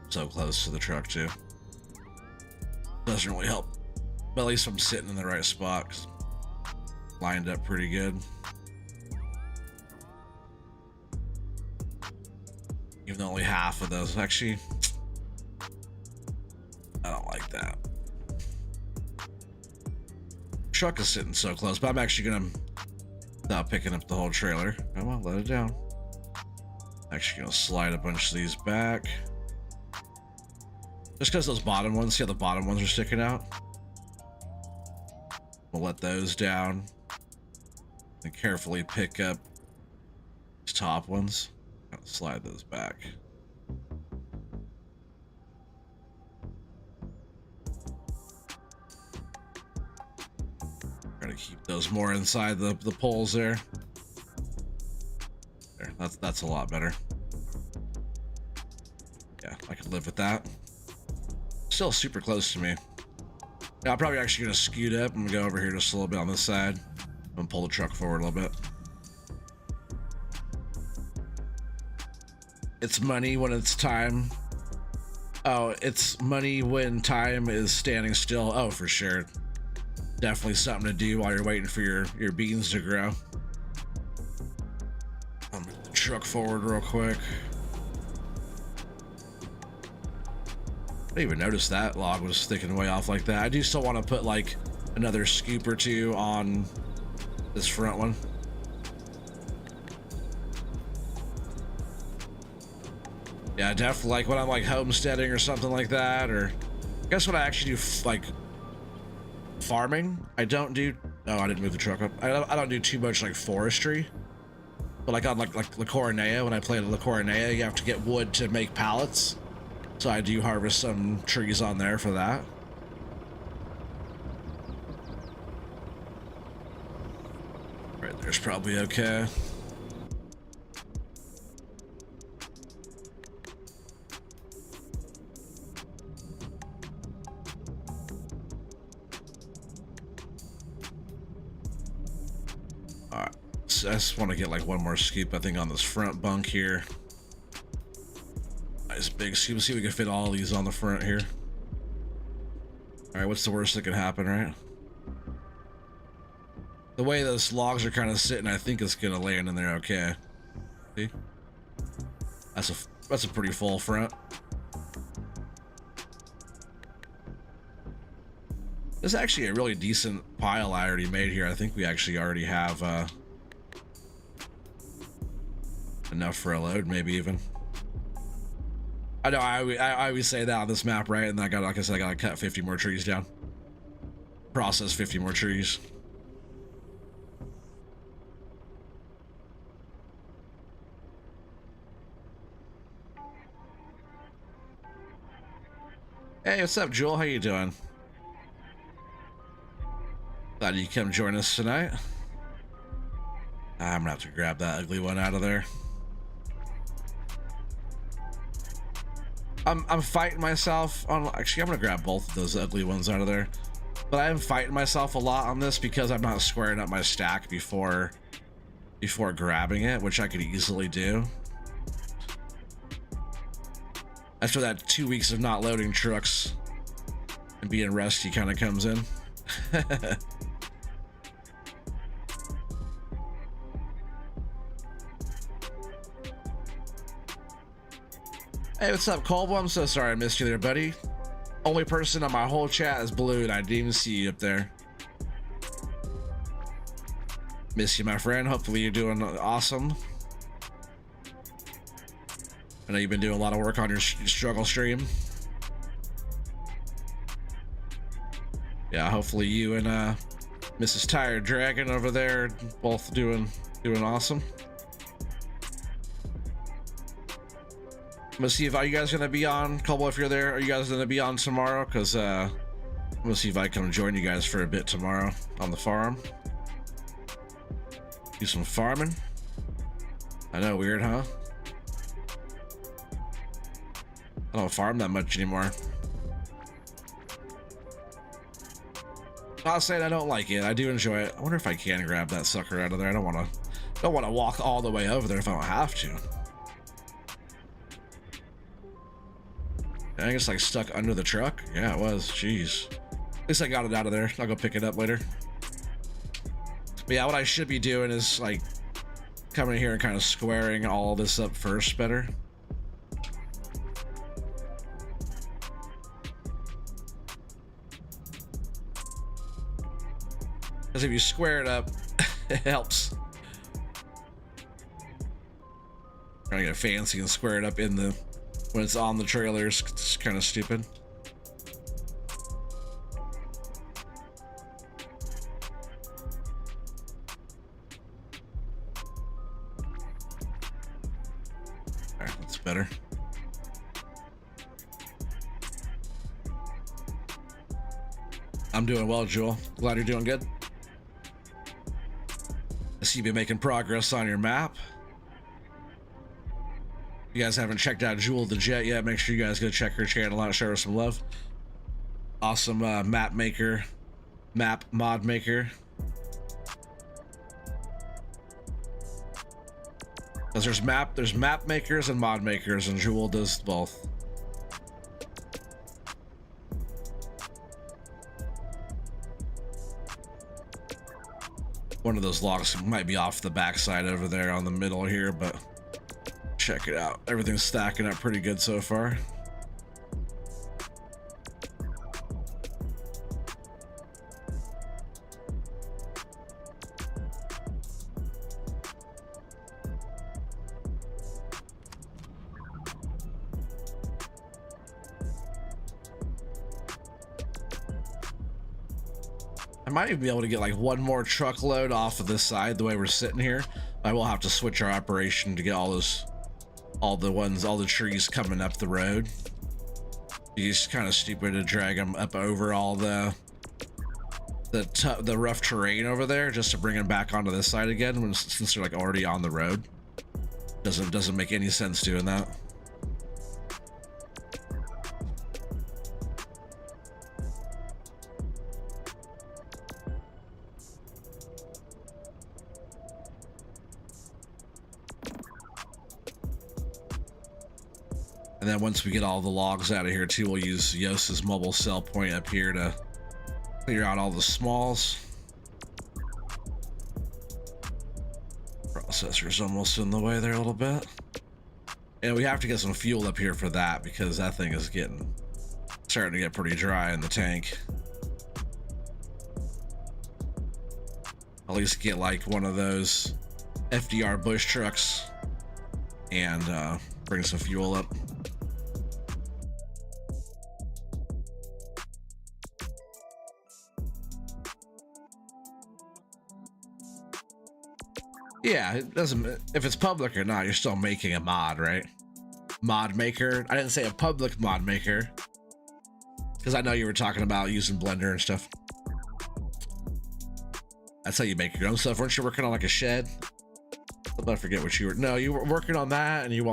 So close to the truck too. Doesn't really help, but at least I'm sitting in the right spot. 'Cause lined up pretty good. Even though only half of those actually, I don't like that. Truck is sitting so close, but I'm actually gonna stop picking up the whole trailer. Come on, let it down. Actually gonna slide a bunch of these back. Just because those bottom ones, see how the bottom ones are sticking out? We'll let those down and carefully pick up these top ones. Kind of slide those back. Try to keep those more inside the poles there. There, that's a lot better. Yeah, I could live with that. Still super close to me. Yeah, I'm probably actually gonna scoot up. I'm gonna go over here just a little bit on this side. I'm gonna pull the truck forward a little bit. It's money when it's time. Oh, it's money when time is standing still. Oh, for sure. Definitely something to do while you're waiting for your beans to grow. I'll move the truck forward real quick. I didn't even notice that log was sticking way off like that. I do still want to put like another scoop or two on this front one. Yeah, definitely like when I'm like homesteading or something like that, or I guess when I actually do like farming, I don't do, oh, I didn't move the truck up. I don't do too much like forestry, but like on like La Coronea, when I play La Coronea, you have to get wood to make pallets. So I do harvest some trees on there for that. Right there's probably okay. All right, so I just want to get like one more scoop, I think, on this front bunk here. Nice big scoop. See if we can fit all these on the front here. All right, what's the worst that could happen, right? The way those logs are kind of sitting, I think it's gonna land in there okay. See? That's a pretty full front. This is actually a really decent pile I already made here. I think we actually already have enough for a load, maybe even. I know I always say that on this map, right? And I got, like I said, I gotta cut 50 more trees down. Process 50 more trees. Hey, what's up, Joel? How you doing? Thought you'd come join us tonight. I'm gonna have to grab that ugly one out of there. I'm fighting myself on, actually I'm gonna grab both of those ugly ones out of there, but I am fighting myself a lot on this because I'm not squaring up my stack before grabbing it, which I could easily do. After that 2 weeks of not loading trucks and being rusty kind of comes in. Hey, what's up, Colby? I'm so sorry I missed you there, buddy. Only person on my whole chat is blue, and I didn't even see you up there. Miss you, my friend. Hopefully you're doing awesome. I know you've been doing a lot of work on your struggle stream. Yeah, hopefully you and Mrs. Tired Dragon over there both doing awesome. I'm gonna see if you guys gonna be on. Cobble, if you're there, are you guys gonna be on tomorrow? Because I'm gonna see if I can join you guys for a bit tomorrow on the farm. Do some farming. I know, weird, huh? I don't farm that much anymore. Not saying I don't like it. I do enjoy it. I wonder if I can grab that sucker out of there. I don't want to walk all the way over there if I don't have to. I think it's like stuck under the truck. Yeah, it was. Jeez. At least I got it out of there. I'll go pick it up later. But yeah, what I should be doing is like coming in here and kind of squaring all this up first better. Because if you square it up, it helps. Trying to get fancy and square it up in the, when it's on the trailers, it's kind of stupid. All right, that's better. I'm doing well, Joel. Glad you're doing good. I see you've been making progress on your map. If you guys haven't checked out Jewel the Jet yet, make sure you guys go check her channel out, show her some love. Awesome map mod maker. Because there's map makers and mod makers, and Jewel does both. One of those logs might be off the backside over there on the middle here, but check it out. Everything's stacking up pretty good so far. I might even be able to get like one more truckload off of this side the way we're sitting here. I will have to switch our operation to get all the trees coming up the road. It's kind of stupid to drag them up over all the rough terrain over there just to bring them back onto this side again since they're like already on the road. Doesn't make any sense doing that. And then once we get all the logs out of here too, we'll use Yos's mobile cell point up here to clear out all the smalls. Processor's almost in the way there a little bit. And we have to get some fuel up here for that because that thing is starting to get pretty dry in the tank. At least get like one of those FDR bush trucks and bring some fuel up. Yeah, it doesn't, if it's public or not, you're still making a mod, right? Mod maker. I didn't say a public mod maker because I know you were talking about using Blender and stuff. That's how you make your own stuff. Weren't you working on like a shed? I forget what you were. No, you were working on that, and you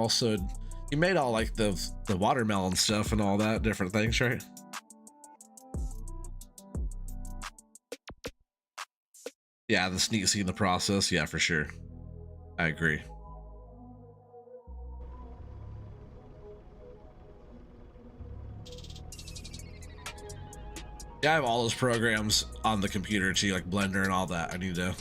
made all like the watermelon stuff and all that different things, right? Yeah, the sneak seeing the process. Yeah, for sure. I agree. Yeah, I have all those programs on the computer too, like Blender and all that. I need to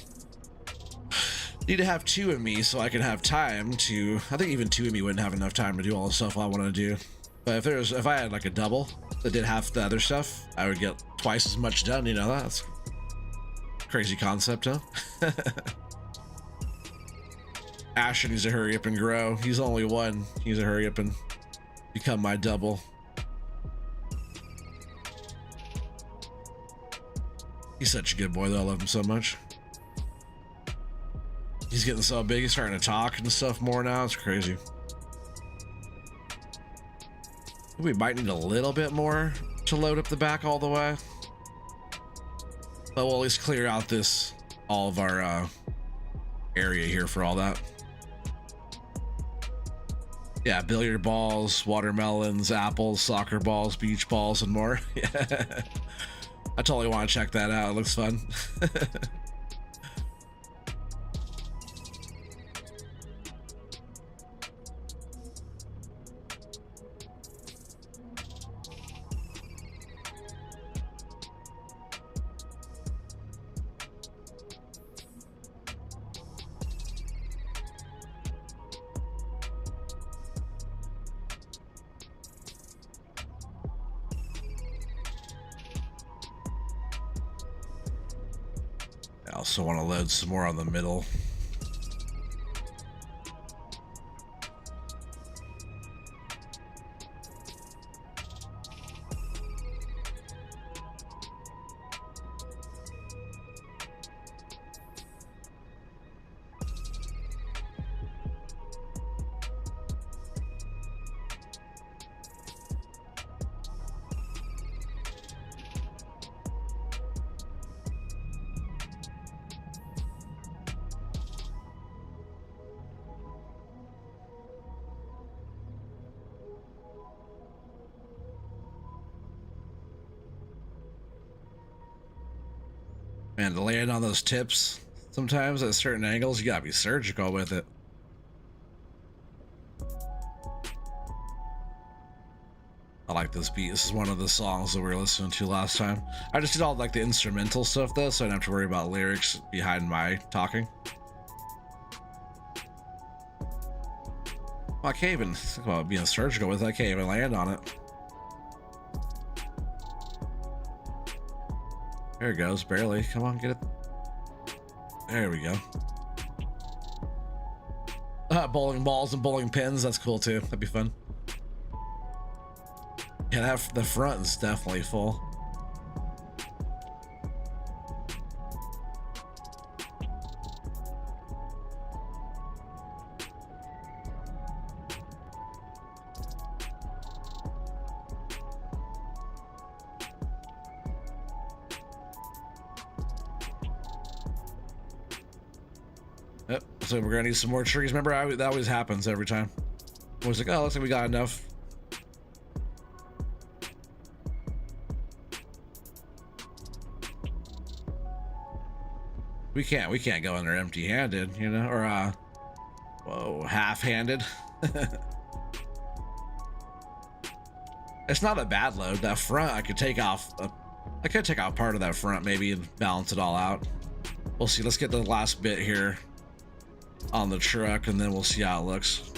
have two of me so I can have time to. I think even two of me wouldn't have enough time to do all the stuff I want to do. But if I had like a double that did half the other stuff, I would get twice as much done. You know, that's a crazy concept, huh? Asher needs to hurry up and grow. He's only one. He needs to hurry up and become my double. He's such a good boy though. I love him so much. He's getting so big. He's starting to talk and stuff more now. It's crazy. We might need a little bit more to load up the back all the way. But we'll at least clear out all of our area here for all that. Yeah, billiard balls, watermelons, apples, soccer balls, beach balls, and more. Yeah. I totally want to check that out. It looks fun. I also want to load some more on the middle. Man, to land on those tips sometimes at certain angles, you gotta be surgical with it. I like this beat. This is one of the songs that we were listening to last time. I just did all like the instrumental stuff though, so I don't have to worry about lyrics behind my talking. Oh, I can't even think about being surgical with it. I can't even land on it. There it goes, barely. Come on, get it. There we go. Bowling balls and bowling pins, that's cool too. That'd be fun. Yeah, the front is definitely full. Yep, so we're gonna need some more trees. Remember, that always happens every time. I was like, oh, looks like we got enough. We can't go in there empty-handed, you know, or whoa, half-handed. It's not a bad load. That front, I could take off. I could take out part of that front maybe and balance it all out. We'll see. Let's get the last bit here on the truck, and then we'll see how it looks.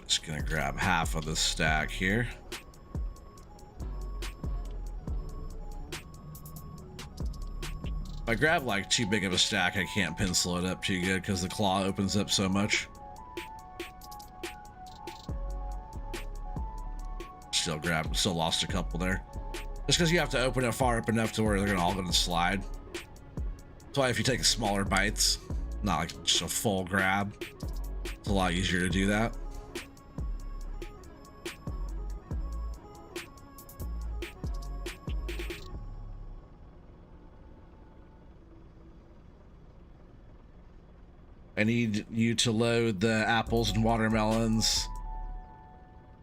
Just gonna grab half of the stack here. If I grab like too big of a stack, I can't pencil it up too good because the claw opens up so much. Still lost a couple there. Just because you have to open it far up enough to where they're all gonna slide. That's why if you take smaller bites, not like just a full grab, it's a lot easier to do that. I need you to load the apples and watermelons.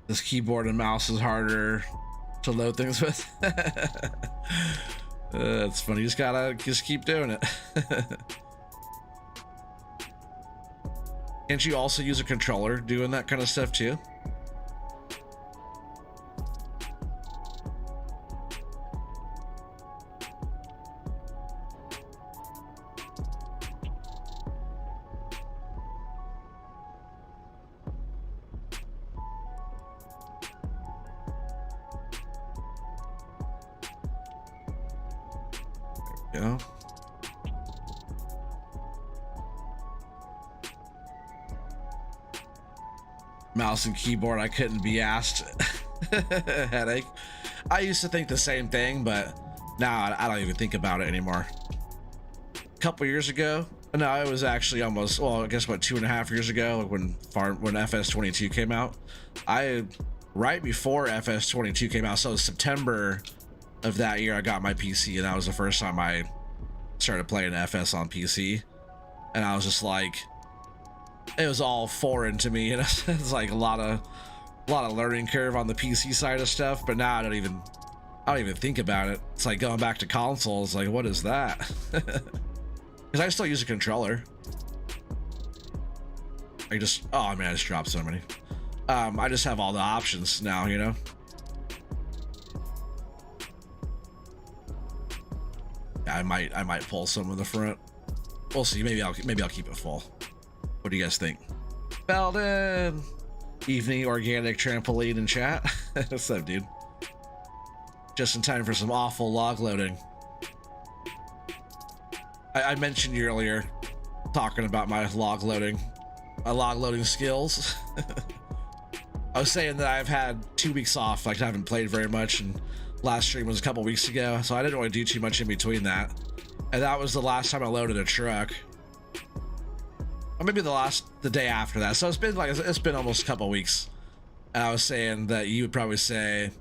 This keyboard and mouse is harder to load things with. It's funny. You just gotta keep doing it. Can't you also use a controller doing that kind of stuff too? Yeah. Mouse and keyboard, I couldn't be asked. Headache. I used to think the same thing, but now I don't even think about it anymore. A couple years ago, no, it was actually almost, well, I guess what, 2.5 years ago when FS22 came out. Right before FS22 came out, so September of that year, I got my PC, and that was the first time I started playing FS on PC. And I was just like, it was all foreign to me, and it's like a lot of learning curve on the PC side of stuff. But now I don't even think about it. It's like going back to consoles. Like, what is that? Because I still use a controller. Oh man, I just dropped so many. I just have all the options now, you know. I might pull some of the front. We'll see. Maybe I'll keep it full. What do you guys think? Belden, evening organic trampoline in chat. What's up, dude? Just in time for some awful log loading. I mentioned you earlier, talking about my log loading skills. I was saying that I've had 2 weeks off. Like, I haven't played very much, and last stream was a couple weeks ago, so I didn't want to do too much in between that. And that was the last time I loaded a truck. Or maybe the day after that. So it's been almost a couple weeks. And I was saying that you would probably say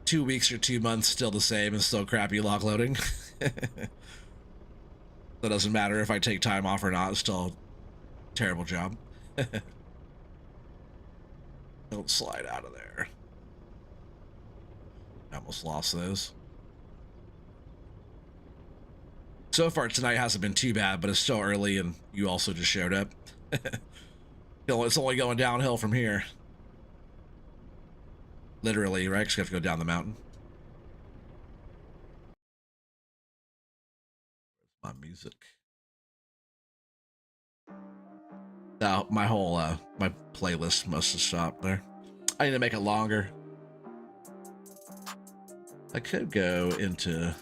2 weeks or 2 months still the same and still crappy log loading. That doesn't matter if I take time off or not, it's still a terrible job. Don't slide out of there. I almost lost those. So far tonight hasn't been too bad, but it's still early and you also just showed up. It's only going downhill from here. Literally, right? Because you have to go down the mountain. My music. Now, my whole, my playlist must have stopped there. I need to make it longer. I could go into...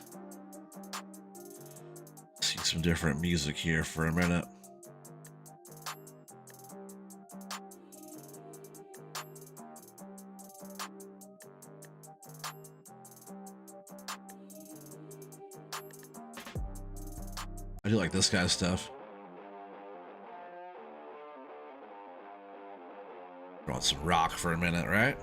see some different music here for a minute. I do like this guy's stuff. We're on some rock for a minute, right?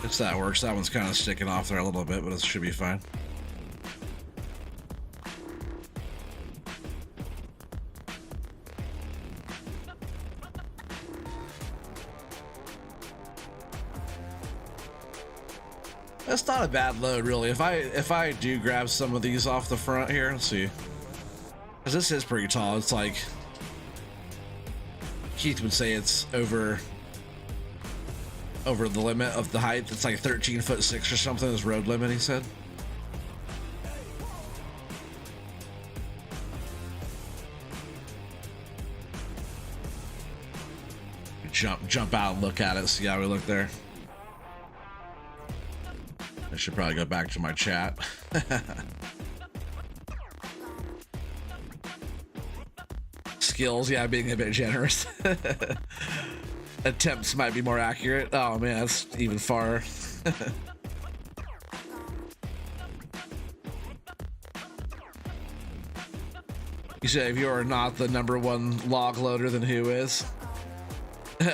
If that works, that one's kind of sticking off there a little bit, but it should be fine. That's not a bad load, really. If I do grab some of these off the front here, let's see, because this is pretty tall. It's like Keith would say it's over the limit of the height. It's like 13'6" or something, his road limit, he said. Jump out and look at it, see how we look there. I should probably go back to my chat. Skills, yeah, being a bit generous. Attempts might be more accurate. Oh man, that's even far. You say if you are not the #1 log loader, then who is?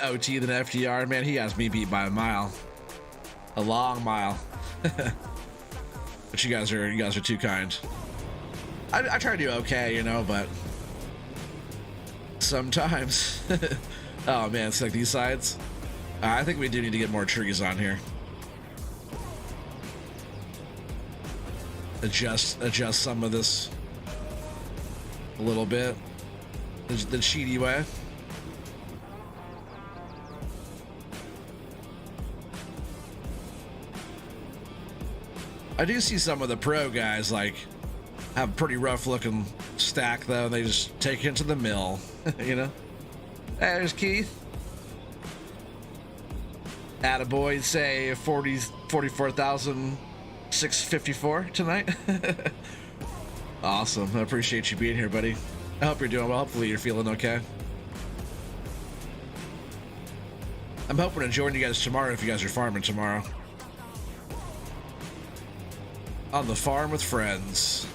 OT than FDR, man, he has me beat by a mile, a long mile. But you guys are too kind. I try to do okay, you know, but sometimes. Oh man, it's like these sides. I think we do need to get more trees on here. Adjust some of this a little bit. The cheaty way. I do see some of the pro guys like have a pretty rough looking stack though, and they just take it to the mill. You know? There's Keith. Attaboy, say 44,654 tonight. Awesome. I appreciate you being here, buddy. I hope you're doing well. Hopefully you're feeling okay. I'm hoping to join you guys tomorrow if you guys are farming tomorrow. On the farm with friends.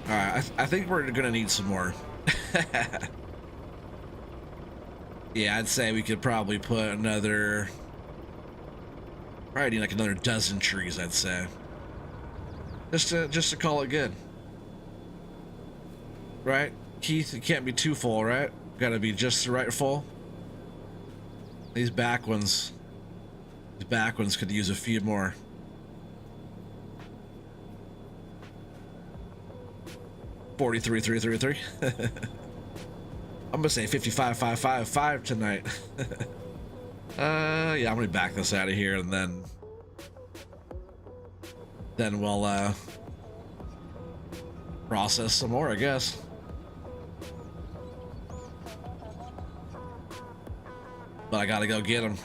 Alright, I think we're gonna need some more. Yeah, I'd say we could probably put another... probably need like another dozen trees, I'd say. Just to call it good. Right? Keith, it can't be too full, right? Gotta be just the right full. These back ones could use a few more. $43,333. I'm gonna say 55,555 tonight. Yeah, I'm gonna back this out of here, and then we'll process some more, I guess. But I gotta go get them.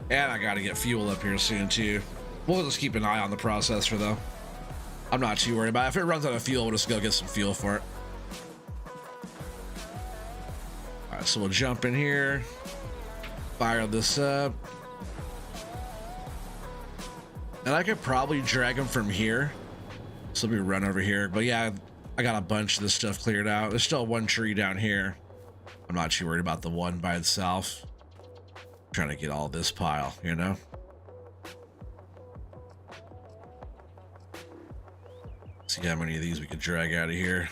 And I gotta get fuel up here soon too. We'll just keep an eye on the processor though. I'm not too worried about it. If it runs out of fuel, we'll just go get some fuel for it. Alright, so we'll jump in here. Fire this up. And I could probably drag them from here. So let me run over here. But yeah, I got a bunch of this stuff cleared out. There's still one tree down here. I'm not too worried about the one by itself. I'm trying to get all this pile, you know? See how many of these we could drag out of here.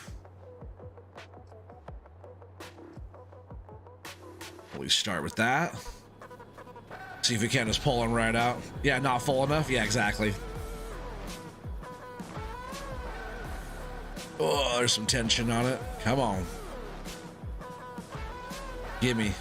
We start with that. See if we can just pull them right out. Yeah, not full enough. Yeah, exactly. Oh, there's some tension on it. Come on. Gimme.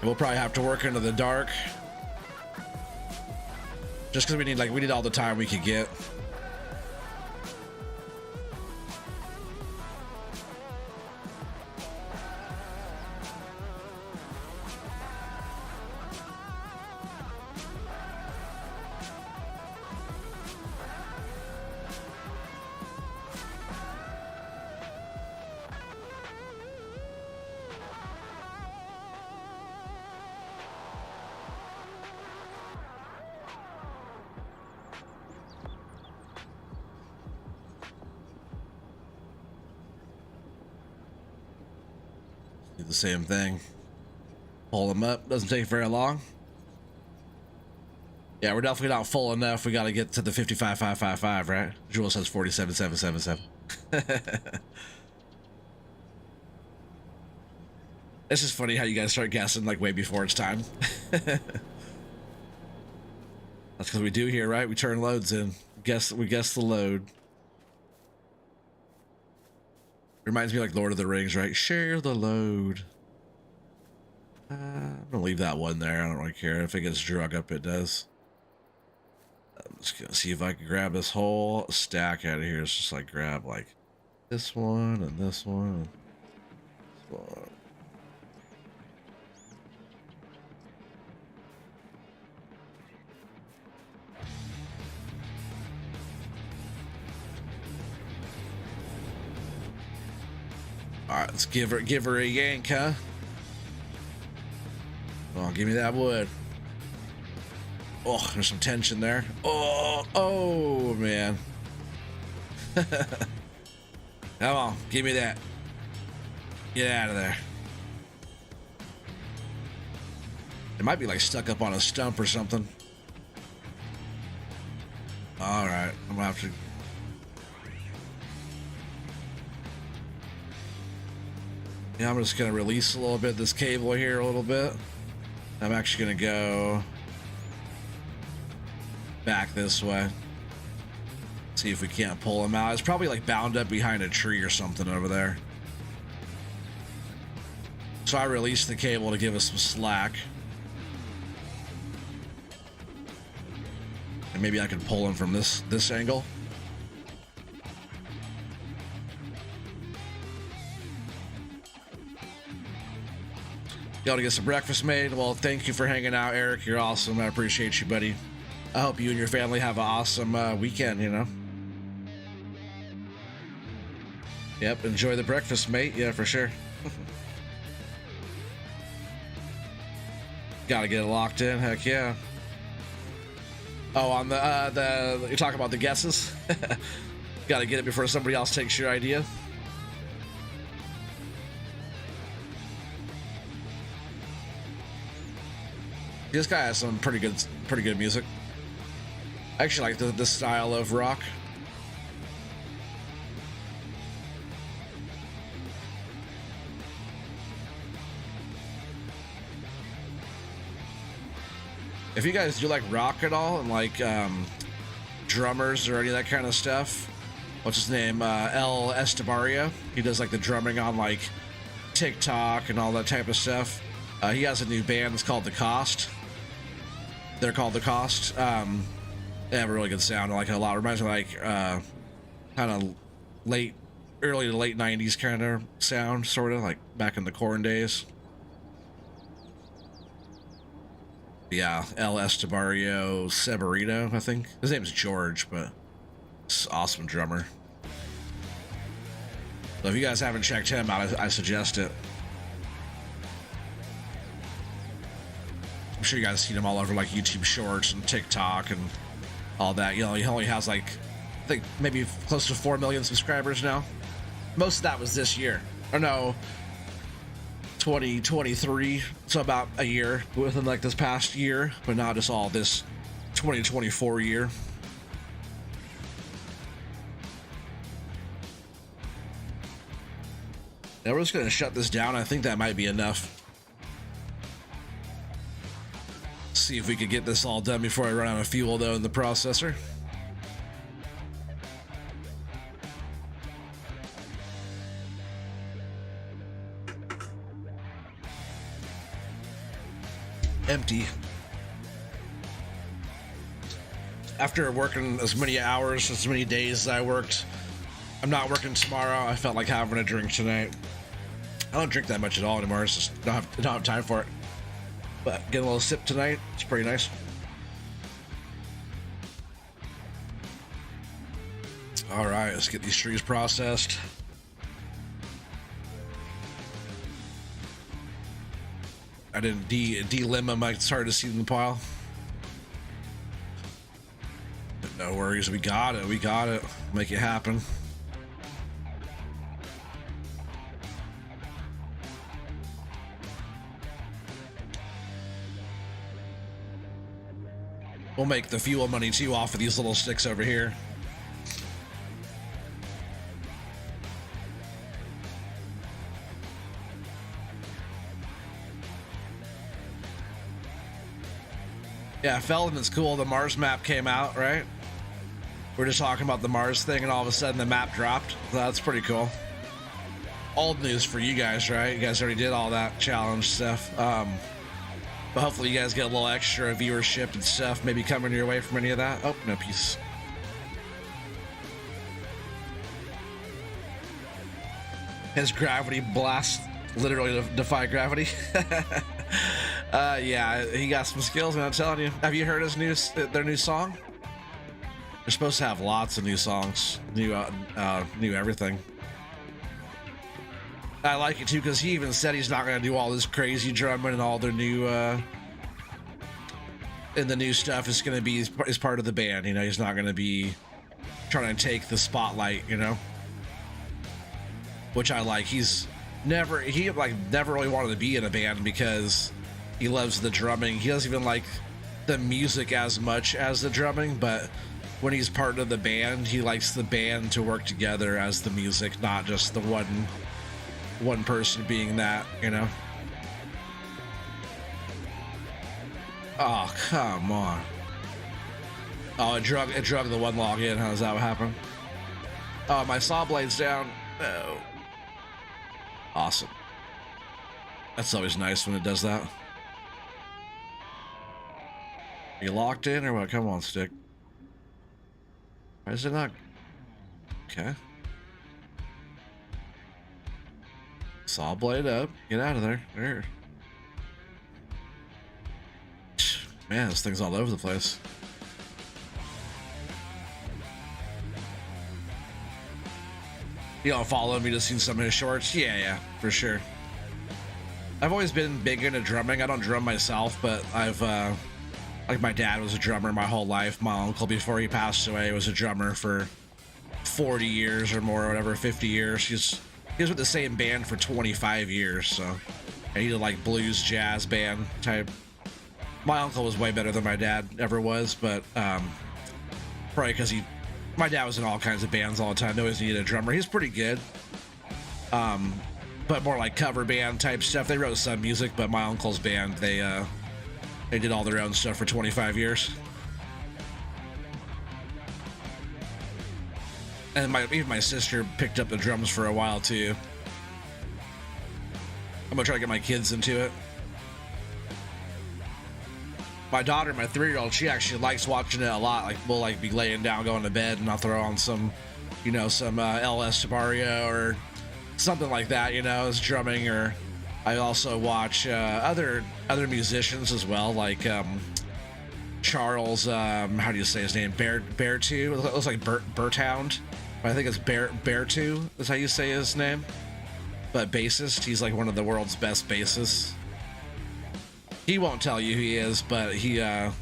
We'll probably have to work into the dark. Just because we need all the time we could get. Do the same thing. Pull them up. Doesn't take very long. Yeah, we're definitely not full enough. We got to get to the 55,555, right? Jewel says 47,777. It's just funny how you guys start guessing like way before it's time. That's because we do here, right? We turn loads in. We guess the load. Reminds me like Lord of the Rings, right? Share the load. I'm gonna leave that one there. I don't really care. If it gets drug up, it does. I'm just gonna see if I can grab this whole stack out of here. It's just like grab like this one and this one and this one. All right, let's give her a yank, huh? Oh, give me that wood. Oh, there's some tension there. Oh man. Come on, give me that. Get out of there. It might be like stuck up on a stump or something. All right, I'm gonna have to. Yeah, I'm just gonna release a little bit this cable here a little bit. I'm actually gonna go back this way. See if we can't pull him out. It's probably like bound up behind a tree or something over there. So I released the cable to give us some slack. And maybe I can pull him from this angle. Y'all to get some breakfast made. Well, thank you for hanging out, Eric. You're awesome. I appreciate you, buddy. I hope you and your family have an awesome weekend, you know? Yep, enjoy the breakfast, mate. Yeah, for sure. Gotta get it locked in. Heck yeah. Oh, on the you're talking about the guesses? Gotta get it before somebody else takes your idea. This guy has some pretty good music. I actually like this style of rock. If you guys do like rock at all and like drummers or any of that kind of stuff, what's his name? El Estebario. He does like the drumming on like TikTok and all that type of stuff. He has a new band that's called The Cost. They're called The Cost. They have a really good sound. I like it a lot. It reminds me of like kind of early to late 90s kind of sound, sort of like back in the Korn days. Yeah, El Estebario Severino, I think. His name's George, but he's an awesome drummer. So if you guys haven't checked him out, I suggest it. I'm sure you guys seen him all over like YouTube Shorts and TikTok and all that. You know, he only has like, I think maybe close to 4 million subscribers now. Most of that was this year. Or no, 2023. So about a year within like this past year, but not just all this 2024 year. Now we're just gonna shut this down. I think that might be enough. See if we could get this all done before I run out of fuel though in the processor. Empty. After working as many hours, as many days as I worked, I'm not working tomorrow. I felt like having a drink tonight. I don't drink that much at all anymore. It's just don't have time for it. But getting a little sip tonight, it's pretty nice. All right, let's get these trees processed. I didn't delimb them. I started to see them in the pile. But no worries, we got it. We got it. Make it happen. We'll make the fuel money too off of these little sticks over here. Yeah, Felden is cool. The Mars map came out, right? We're just talking about the Mars thing and all of a sudden the map dropped. That's pretty cool. Old news for you guys, right? You guys already did all that challenge stuff. But hopefully you guys get a little extra viewership and stuff maybe coming your way from any of that. Oh, no peace. His gravity blast literally defy gravity. Yeah, he got some skills, man, I'm telling you. Have you heard their new song? They're supposed to have lots of new songs, new everything. I like it too because he even said he's not going to do all this crazy drumming and all their new and the new stuff is going to be as part of the band. You know, he's not going to be trying to take the spotlight, you know, which I like. He never really wanted to be in a band because he loves the drumming. He doesn't even like the music as much as the drumming, but when he's part of the band, he likes the band to work together as the music, not just the one person being that, you know. Oh, come on. Oh, it drug the one log in. How does that happen? Oh, my saw blade's down. No. Awesome. That's always nice when it does that. Are you locked in or what? Come on, stick. Why is it not? Okay. Saw blade up. Get out of there. There. Man, this thing's all over the place. You don't follow me to see some of his shorts? Yeah, for sure. I've always been big into drumming. I don't drum myself, but I've like my dad was a drummer my whole life. My uncle, before he passed away, was a drummer for 40 years or more, or whatever, 50 years. He was with the same band for 25 years, so he did like blues, jazz band type. My uncle was way better than my dad ever was, but probably because my dad was in all kinds of bands all the time. They always needed a drummer. He's pretty good, but more like cover band type stuff. They wrote some music, but my uncle's band, they did all their own stuff for 25 years. And even my sister picked up the drums for a while too. I'm gonna try to get my kids into it. My daughter, my 3-year-old, she actually likes watching it a lot. Like we'll be laying down, going to bed, and I'll throw on some LS Tabario or something like that, as drumming. Or I also watch other musicians as well, like Charles. How do you say his name? Bear 2. It looks like Berthound. I think it's Beartu is how you say his name. But bassist, he's like one of the world's best bassists. He won't tell you who he is, but he is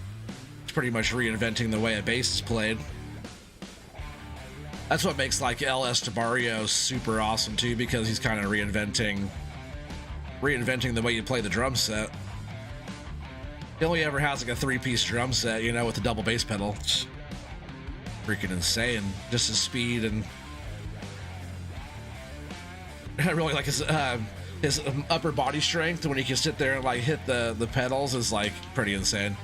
pretty much reinventing the way a bass is played. That's what makes like El Estebario super awesome too, because he's kind of reinventing the way you play the drum set. He only ever has like a 3-piece drum set, you know, with a double bass pedal. It's freaking insane. Just his speed, and I really like his upper body strength when he can sit there and like hit the pedals is like pretty insane.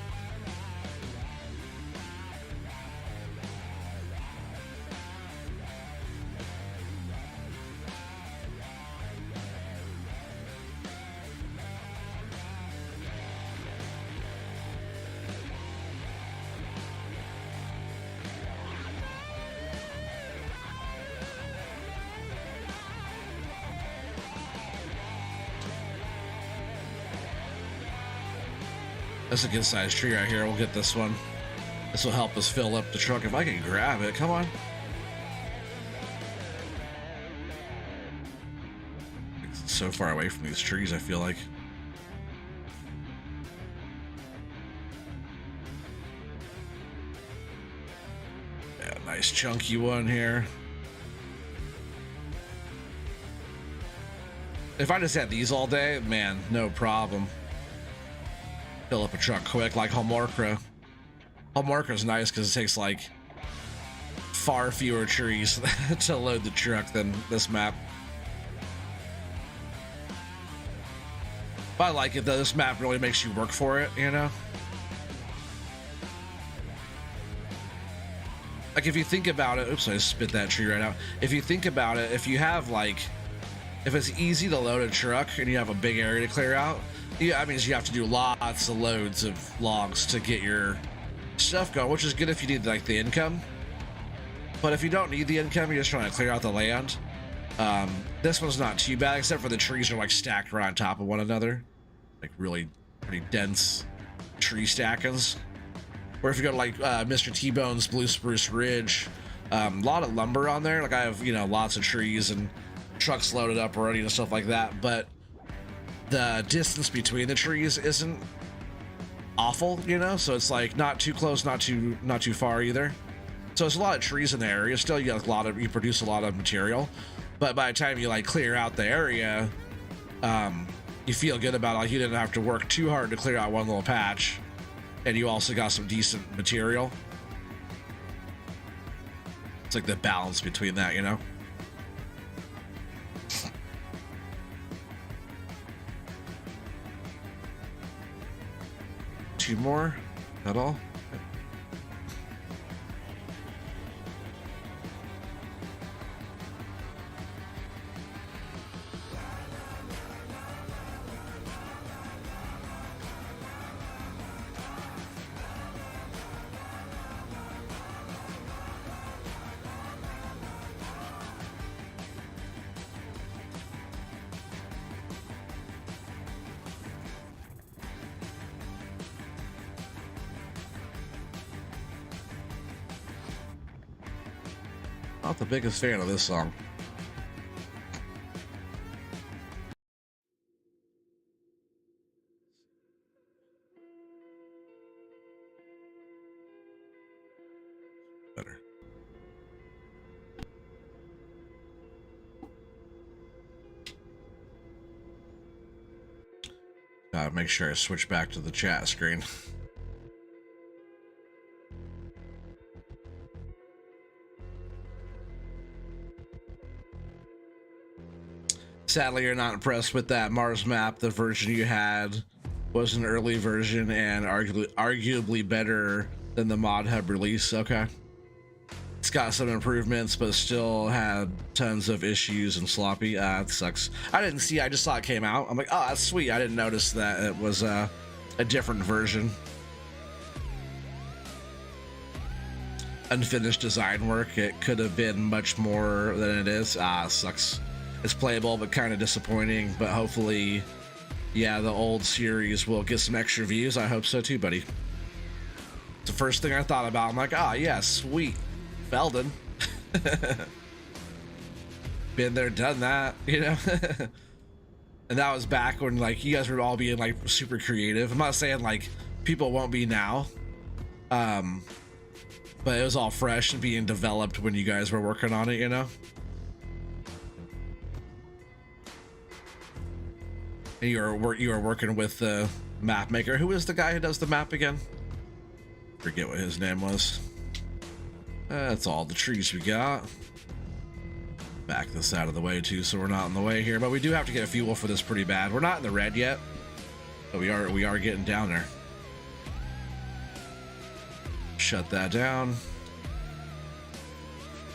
That's a good sized tree right here. We'll get this one. This will help us fill up the truck. If I can grab it, come on. It's so far away from these trees, I feel like. Yeah, nice chunky one here. If I just had these all day, man, no problem. Fill up a truck quick, like Homorca. Homorca's nice because it takes like far fewer trees to load the truck than this map. But I like it though. This map really makes you work for it, you know? Like if you think about it, oops, I just spit that tree right out. If you think about it, if you have like, if it's easy to load a truck and you have a big area to clear out, yeah, that means you have to do lots of loads of logs to get your stuff going, which is good if you need like the income. But if you don't need the income, you're just trying to clear out the land. This one's not too bad, except for the trees are like stacked right on top of one another, like really pretty dense tree stackings. Or if you go to like Mr. T-Bone's Blue Spruce Ridge, a lot of lumber on there. Like I have, you know, lots of trees and trucks loaded up already and stuff like that, but the distance between the trees isn't awful, you know, so it's like not too close, not too far either. So there's a lot of trees in the area. Still, you produce a lot of material, but by the time you like clear out the area, you feel good about it. Like you didn't have to work too hard to clear out one little patch, and you also got some decent material. It's like the balance between that, you know. Two more, that all? Not the biggest fan of this song. Better. Gotta make sure I switch back to the chat screen. Sadly, you're not impressed with that Mars map. The version you had was an early version and arguably better than the mod hub release. Okay. It's got some improvements, but still had tons of issues and sloppy. It sucks. I didn't see, I just saw it came out. I'm like, oh, that's sweet. I didn't notice that it was a different version. Unfinished design work. It could have been much more than it is. It sucks. It's playable, but kind of disappointing. But hopefully, yeah, the old series will get some extra views. I hope so too, buddy. It's the first thing I thought about. I'm like, ah, yeah, sweet. Felden. been there, done that, you know. And that was back when like you guys were all being like super creative. I'm not saying like people won't be now, but it was all fresh and being developed when you guys were working on it, you know. And you were working with the map maker. Who is the guy who does the map again? Forget what his name was. That's all the trees we got. Back this out of the way too, so we're not in the way here. But we do have to get a fuel for this pretty bad. We're not in the red yet, but we are getting down there. Shut that down.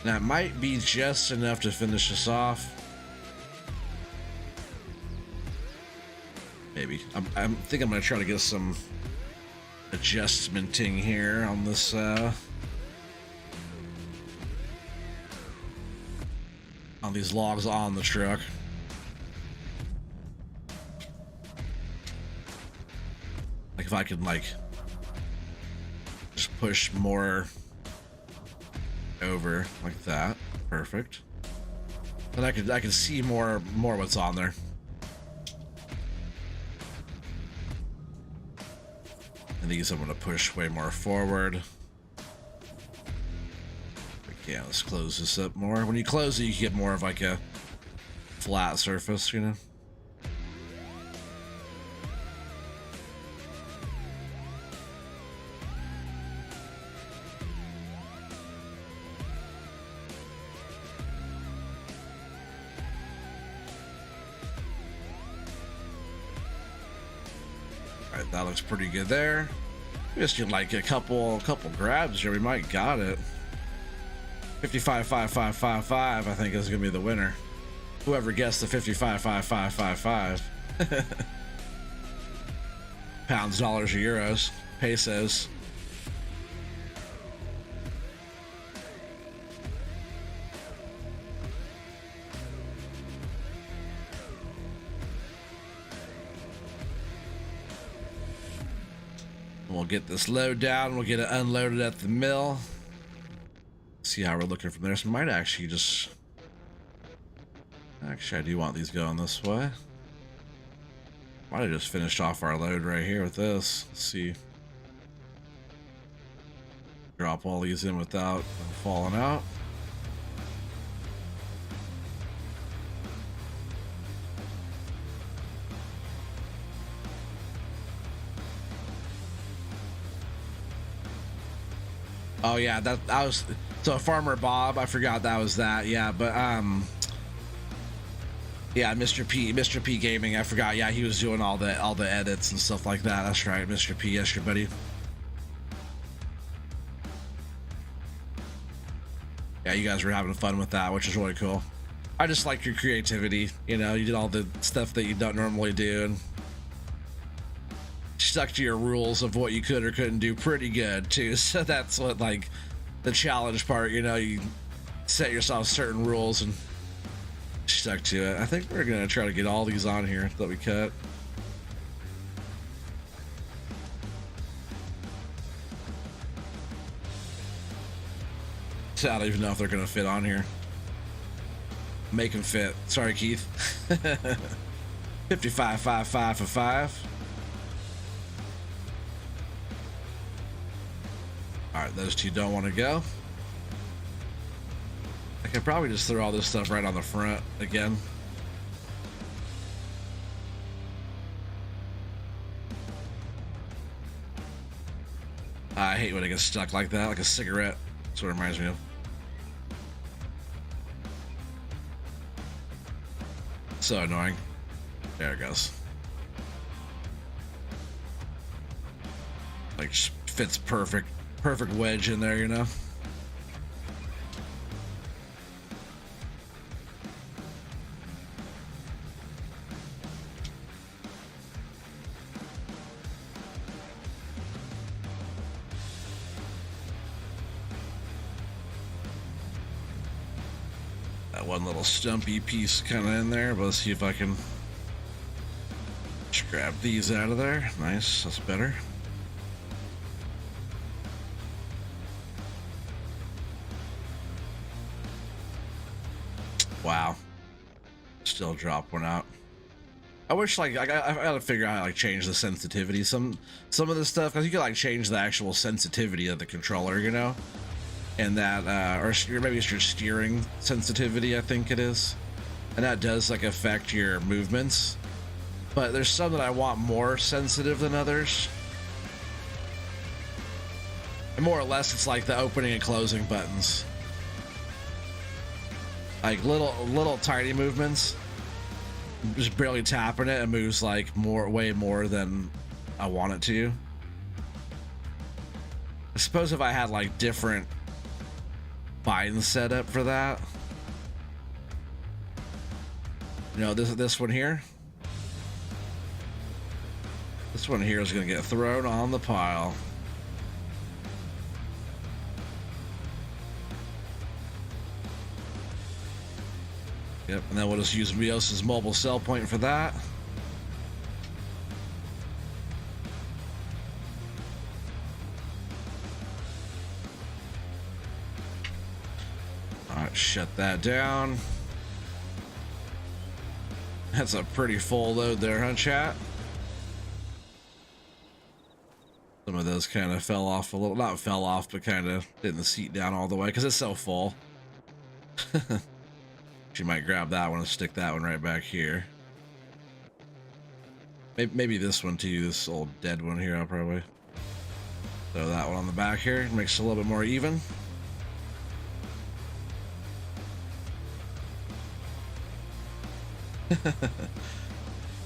That might be just enough to finish this off. Maybe. I think I'm gonna try to get some adjustmenting here on this. On these logs on the truck. Like if I could like just push more over like that. Perfect. And I could see more what's on there. And these I'm gonna push way more forward. Yeah, let's close this up more. When you close it, you get more of like a flat surface, you know? All right, that looks pretty good there. We just get like a couple grabs here. We might got it. 55.5555, I think is gonna be the winner. Whoever guessed the 55.5555. Pounds, dollars, or euros, pesos. We'll get this load down. We'll get it unloaded at the mill. See how we're looking from there. So might actually just I do want these going this way. Might have just finished off our load right here with this. Let's see. Drop all these in without falling out. Oh yeah, that I was so Farmer Bob. I forgot that was that. Yeah, but yeah, Mr. P Gaming. I forgot. Yeah, he was doing all the edits and stuff like that. That's right, Mr. P. Yes, your buddy. Yeah, you guys were having fun with that, which is really cool. I just like your creativity. You know, you did all the stuff that you don't normally do and stuck to your rules of what you could or couldn't do pretty good too. So that's what like the challenge part, you know, you set yourself certain rules and stuck to it. I think we're gonna try to get all these on here that we cut. I don't even know if they're gonna fit on here. Make them fit. Sorry, Keith. 55.55 for 5. All right, those two don't want to go. I could probably just throw all this stuff right on the front again. I hate when it gets stuck like that, like a cigarette. That's what it reminds me of. So annoying. There it goes. Like fits perfect wedge in there, you know. That one little stumpy piece kind of in there, but let's see if I can just grab these out of there. Nice, that's better. Wow, still drop one out. I wish like I gotta figure out how to like change the sensitivity some of this stuff, because you can like change the actual sensitivity of the controller, you know, and that or maybe it's your steering sensitivity, I think it is, and that does like affect your movements. But there's some that I want more sensitive than others, and more or less it's like the opening and closing buttons, like little tiny movements. Just barely tapping it, it moves like way more than I want it to. I suppose if I had like different binds set up for that, you know, this one here, this one here is gonna get thrown on the pile. Yep, and then we'll just use Mios's mobile sell point for that. Alright, shut that down. That's a pretty full load there, huh, chat? Some of those kind of fell off a little, not fell off, but kind of didn't seat down all the way because it's so full. She might grab that one and stick that one right back here. Maybe this one too, this old dead one here. I'll probably throw that one on the back here. Makes it a little bit more even.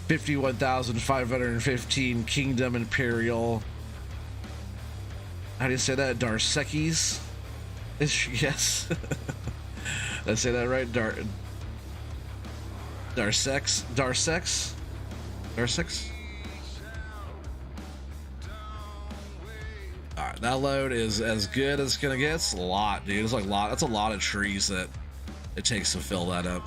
$51,515 Kingdom Imperial. How do you say that? Darsekis? Yes. Did I say that right? Darsex? Alright, that load is as good as it's gonna get. It's a lot, dude. It's like a lot. That's a lot of trees that it takes to fill that up.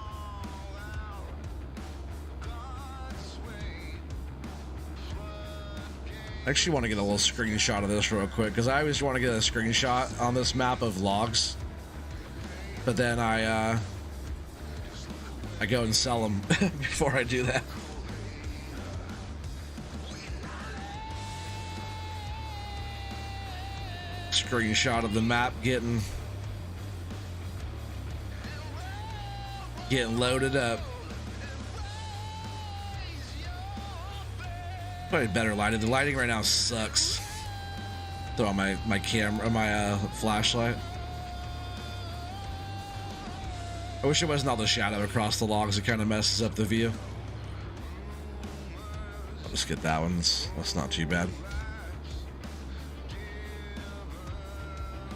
I actually want to get a little screenshot of this real quick, because I always want to get a screenshot on this map of logs, but then I go and sell them before I do that. Screenshot of the map getting loaded up. Probably better lighting. The lighting right now sucks. Throw on my camera, my flashlight. I wish it wasn't all the shadow across the logs. It kind of messes up the view. I'll just get that one. That's not too bad.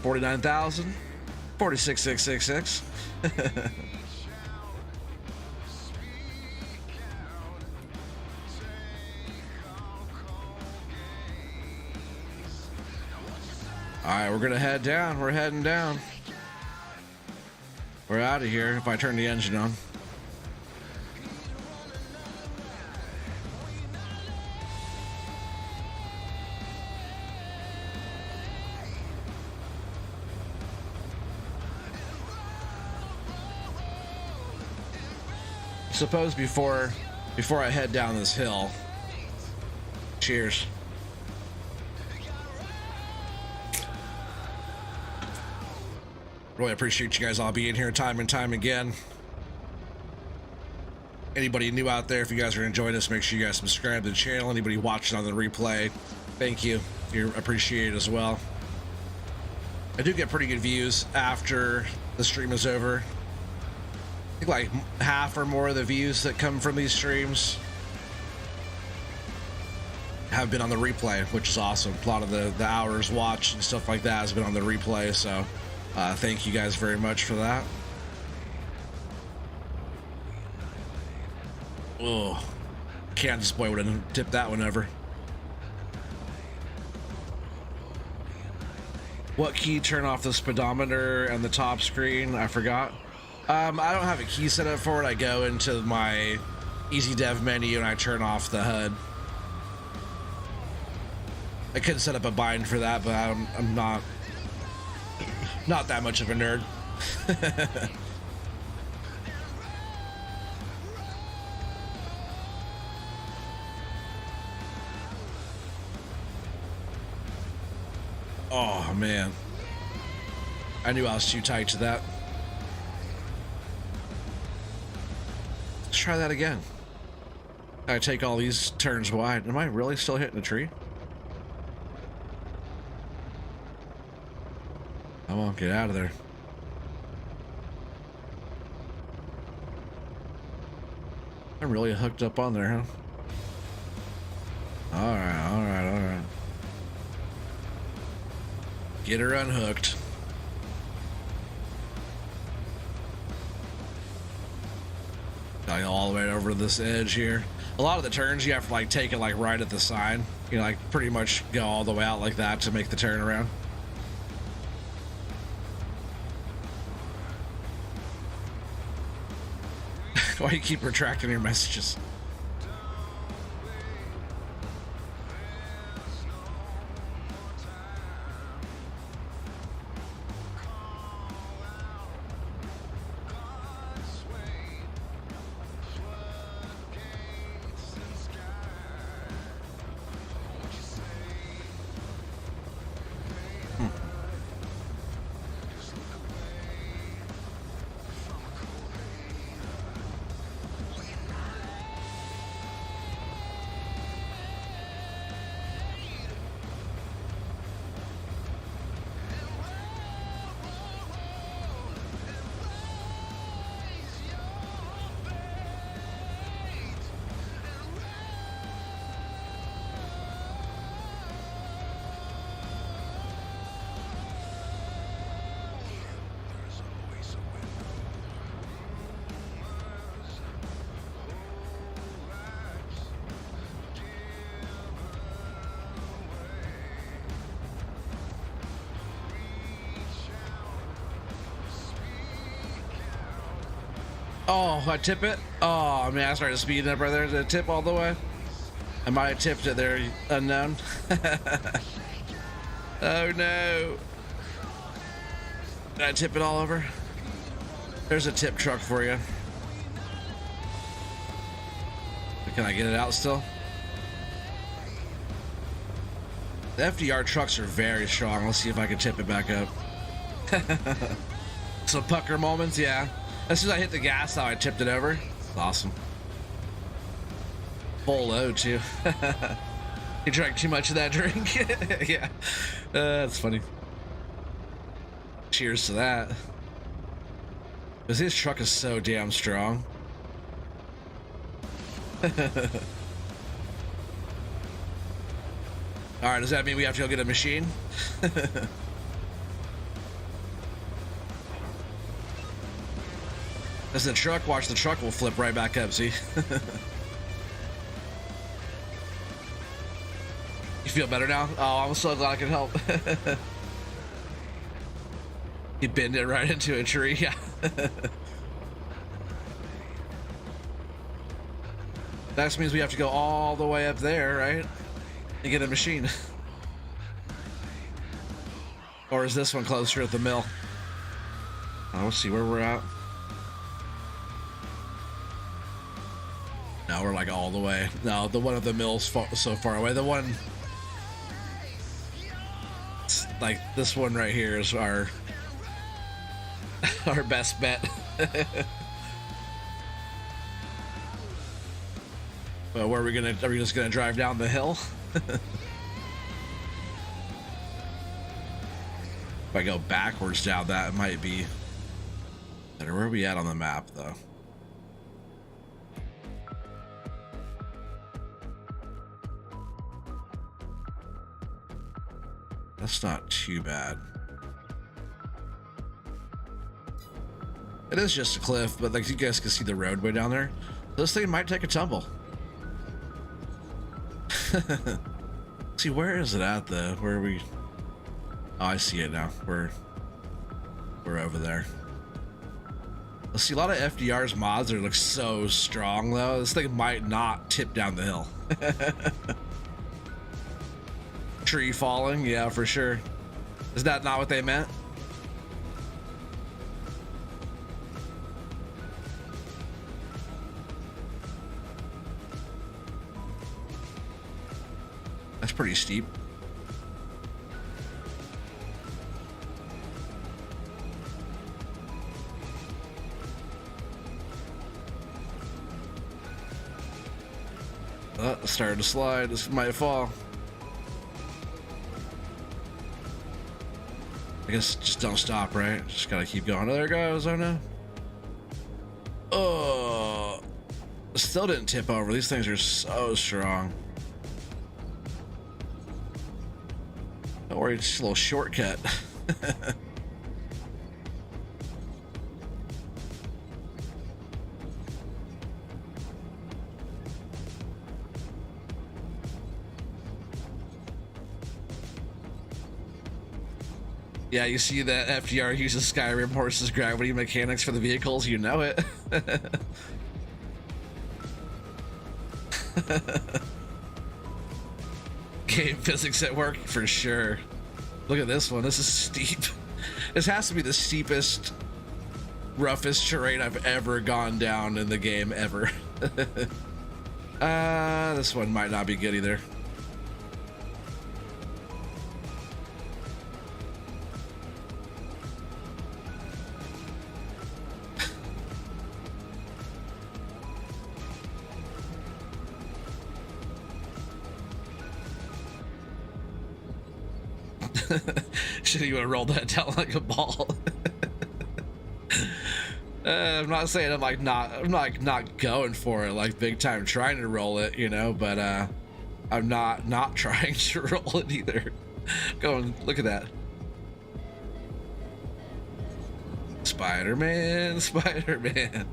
49,000, 46,666. All right, we're gonna head down. We're heading down. We're out of here if I turn the engine on. Suppose before I head down this hill. Cheers. Really appreciate you guys all being here time and time again. Anybody new out there, if you guys are enjoying this, make sure you guys subscribe to the channel. Anybody watching on the replay, thank you. You're appreciated as well. I do get pretty good views after the stream is over. I think like half or more of the views that come from these streams have been on the replay, which is awesome. A lot of the hours watched and stuff like that has been on the replay, so thank you guys very much for that. Oh, Kansas boy would have tipped that one over. What key turn off the speedometer and the top screen? I forgot. I don't have a key set up for it. I go into my easy dev menu and I turn off the HUD. I could set up a bind for that, but I'm not that much of a nerd. Oh, man. I knew I was too tight to that. Let's try that again. I take all these turns wide. Am I really still hitting a tree? I won't get out of there. I'm really hooked up on there, huh? Alright, alright, alright. Get her unhooked. Gotta go all the way over to this edge here. A lot of the turns you have to like take it like right at the sign. You know, like pretty much go all the way out like that to make the turn around. Why you keep retracting your messages? Oh, I tip it? Oh, man, I started speeding up right there. Did I tip all the way? I might have tipped it there, unknown. Oh, no. Did I tip it all over? There's a tip truck for you. Can I get it out still? The FDR trucks are very strong. Let's see if I can tip it back up. Some pucker moments, yeah. As soon as I hit the gas, now I tipped it over. Awesome. Full load, too. You drank too much of that drink? Yeah. That's funny. Cheers to that. Because his truck is so damn strong. Alright, does that mean we have to go get a machine? As the truck, watch the truck will flip right back up, see? You feel better now? Oh, I'm so glad I can help. He bent it right into a tree, yeah. That means we have to go all the way up there, right? And get a machine. Or is this one closer at the mill? Oh, let's see where we're at. No, we're like all the way. No, the one at the mill's so far away. The one, like this one right here is our best bet. Well, where are we gonna? Are we just gonna drive down the hill? If I go backwards down that, it might be better. Where are we at on the map, though? That's not too bad. It is just a cliff, but like you guys can see the roadway down there. This thing might take a tumble. See, where is it at though? Where are we? Oh, I see it now. We're over there. Let's see, a lot of FDR's mods that look so strong though. This thing might not tip down the hill. Tree falling, yeah, for sure. Is that not what they meant? That's pretty steep. Started to slide. This might fall. I guess just don't stop, right? Just gotta keep going. Oh, there it goes. Oh no. Oh, still didn't tip over. These things are so strong. Don't worry, it's just a little shortcut. Yeah, you see that FDR uses Skyrim horses gravity mechanics for the vehicles, you know it. Game physics at work for sure. Look at this one. This is steep. This has to be the steepest, roughest terrain I've ever gone down in the game ever. This one might not be good either. Should you have rolled that down like a ball? I'm not saying I'm not going for it like big time trying to roll it, you know, but I'm not trying to roll it either. Going, look at that. Spider-Man, Spider-Man.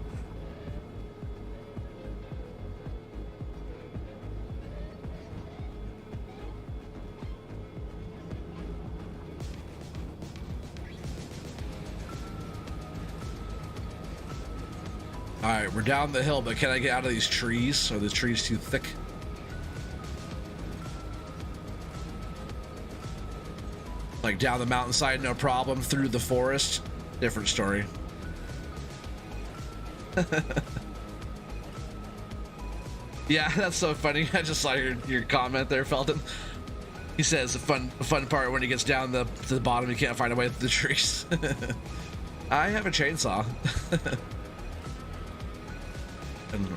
All right, we're down the hill, but can I get out of these trees? Are the trees too thick? Like down the mountainside, no problem. Through the forest, different story. Yeah, that's so funny. I just saw your comment there, Felton. He says the fun part when he gets down to the bottom, he can't find a way through the trees. I have a chainsaw. And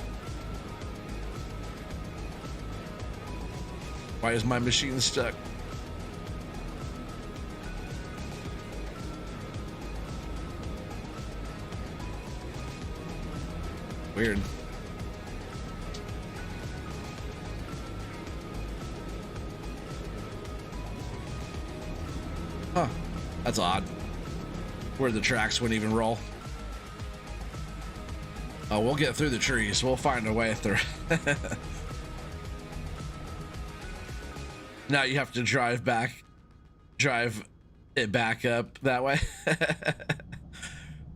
why is my machine stuck? Weird. Huh. That's odd. Where the tracks wouldn't even roll. Oh, we'll get through the trees. We'll find a way through. Now you have to drive it back up that way.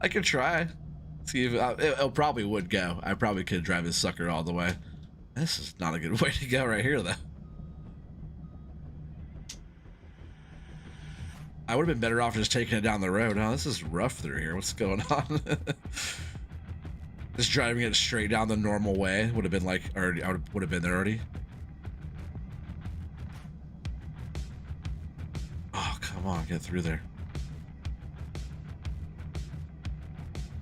I could try. See if it probably would go. I probably could drive this sucker all the way. This is not a good way to go right here, though. I would have been better off just taking it down the road. Oh, this is rough through here. What's going on? Just driving it straight down the normal way would have been like already. I would have been there already. Oh, come on, get through there.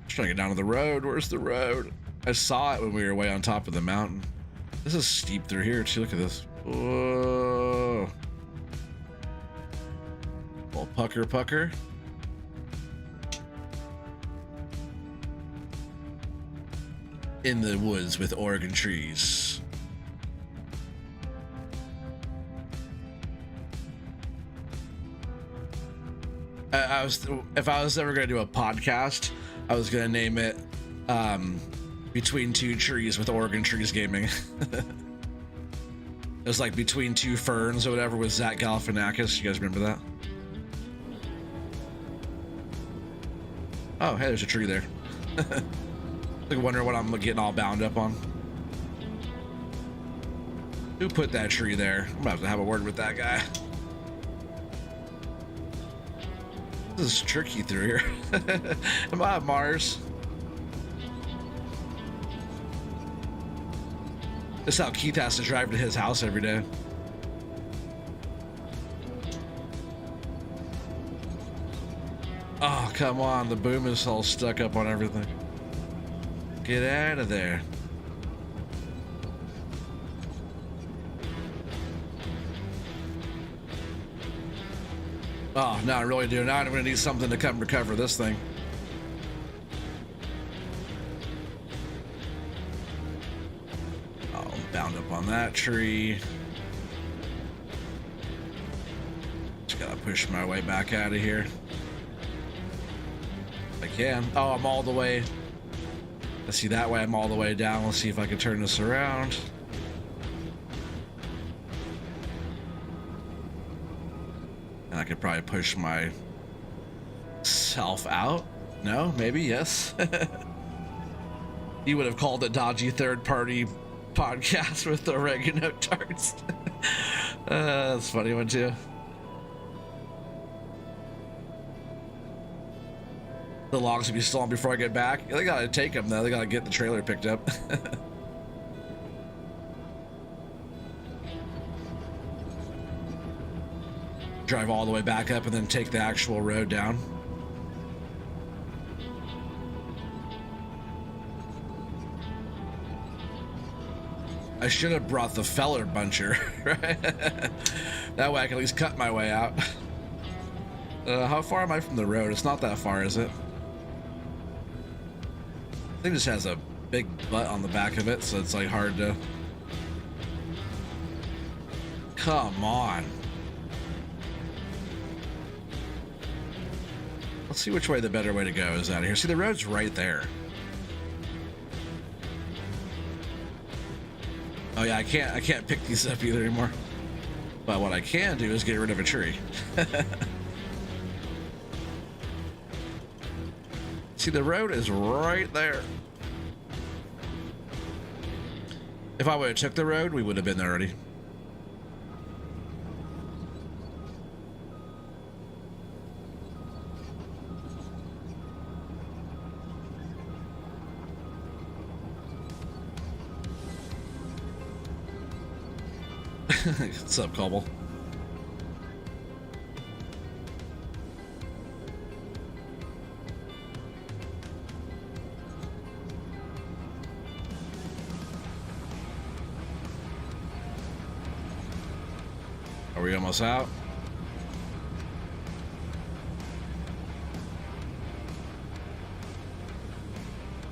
Just trying to get down to the road. Where's the road? I saw it when we were way on top of the mountain. This is steep through here too. Look at this. Whoa. Little pucker. In the woods with Oregon trees. If I was ever going to do a podcast, I was going to name it Between Two Trees with Oregon Trees Gaming. It was like Between Two Ferns or whatever with Zach Galifianakis. You guys remember that? Oh, hey, there's a tree there. I wonder what I'm getting all bound up on. Who put that tree there? I'm gonna have a word with that guy. This is tricky through here. Am I on Mars? This is how Keith has to drive to his house every day. Oh, come on. The boom is all stuck up on everything. Get out of there. Oh, now I really do. Now I'm gonna need something to come recover this thing. Oh, I'm bound up on that tree. Just gotta push my way back out of here. I can. Oh, I'm all the way. Let's see, that way I'm all the way down. Let's see if I can turn this around. And I could probably push myself out. No, maybe, yes. You would have called it dodgy third-party podcast with the oregano tarts. That's a funny one too. The logs will be stolen before I get back. They gotta take them though. They gotta get the trailer picked up. Drive all the way back up and then take the actual road down. I should have brought the feller buncher, right? That way I can at least cut my way out. How far am I from the road? It's not that far, is it? I think it just has a big butt on the back of it, so it's like hard to... Come on. Let's see which way the better way to go is out of here. See, the road's right there. Oh yeah, I can't pick these up either anymore. But what I can do is get rid of a tree. See, the road is right there. If I would have took the road, we would have been there already. What's up, Cobble? Are we almost out?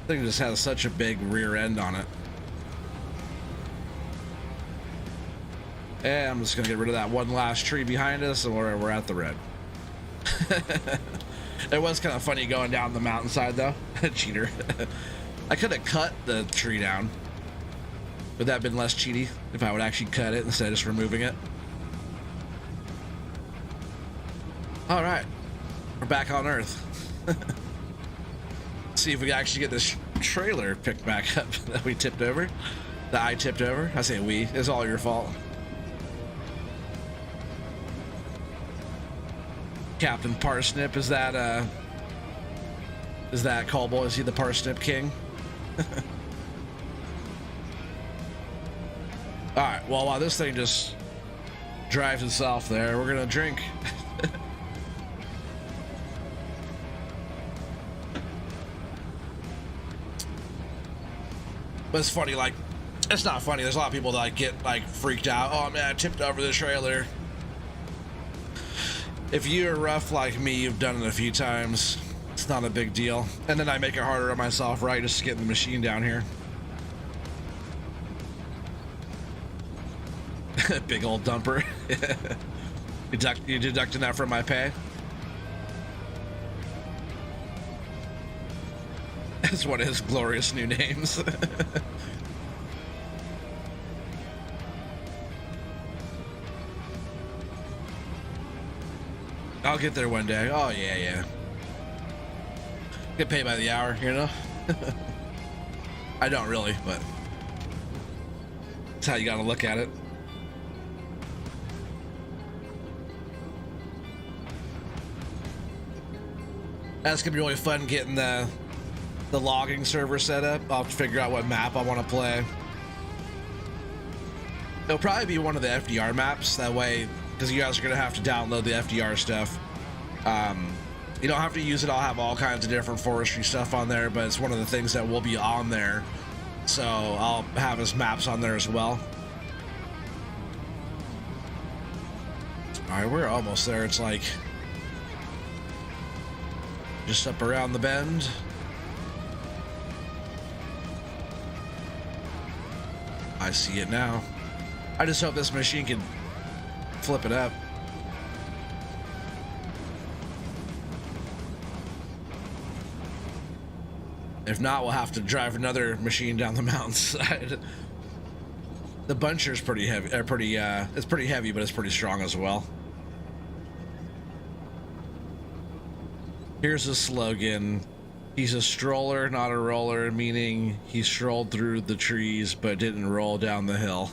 I think it just has such a big rear end on it. And I'm just gonna get rid of that one last tree behind us, and we're at the road. It was kind of funny going down the mountainside though. Cheater. I could have cut the tree down. Would that have been less cheaty if I would actually cut it instead of just removing it? All right, we're back on Earth. See if we can actually get this trailer picked back up that we tipped over. That I tipped over. I say we. It's all your fault. Captain Parsnip, is that Callboy? Is he the Parsnip King? Alright, well, while this thing just drives itself there, we're gonna drink. But it's funny, like, it's not funny. There's a lot of people that like, get like freaked out. Oh man, I tipped over the trailer. If you're rough like me, you've done it a few times. It's not a big deal. And then I make it harder on myself, right? Just to get the machine down here. Big old dumper. You deducting that from my pay? It's one of his glorious new names. I'll get there one day. Oh, yeah, yeah. Get paid by the hour, you know? I don't really, but that's how you gotta look at it. That's gonna be really fun getting the logging server set up. I'll have to figure out what map I want to play. It'll probably be one of the FDR maps. That way, because you guys are gonna have to download the FDR stuff. You don't have to use it. I'll have all kinds of different forestry stuff on there, but it's one of the things that will be on there. So I'll have his maps on there as well. All right, we're almost there. It's like Just up around the bend. I see it now. I just hope this machine can flip it up. If not, we'll have to drive another machine down the mountainside. The buncher's pretty heavy. It's pretty heavy, but it's pretty strong as well. Here's the slogan. He's a stroller, not a roller, meaning he strolled through the trees but didn't roll down the hill.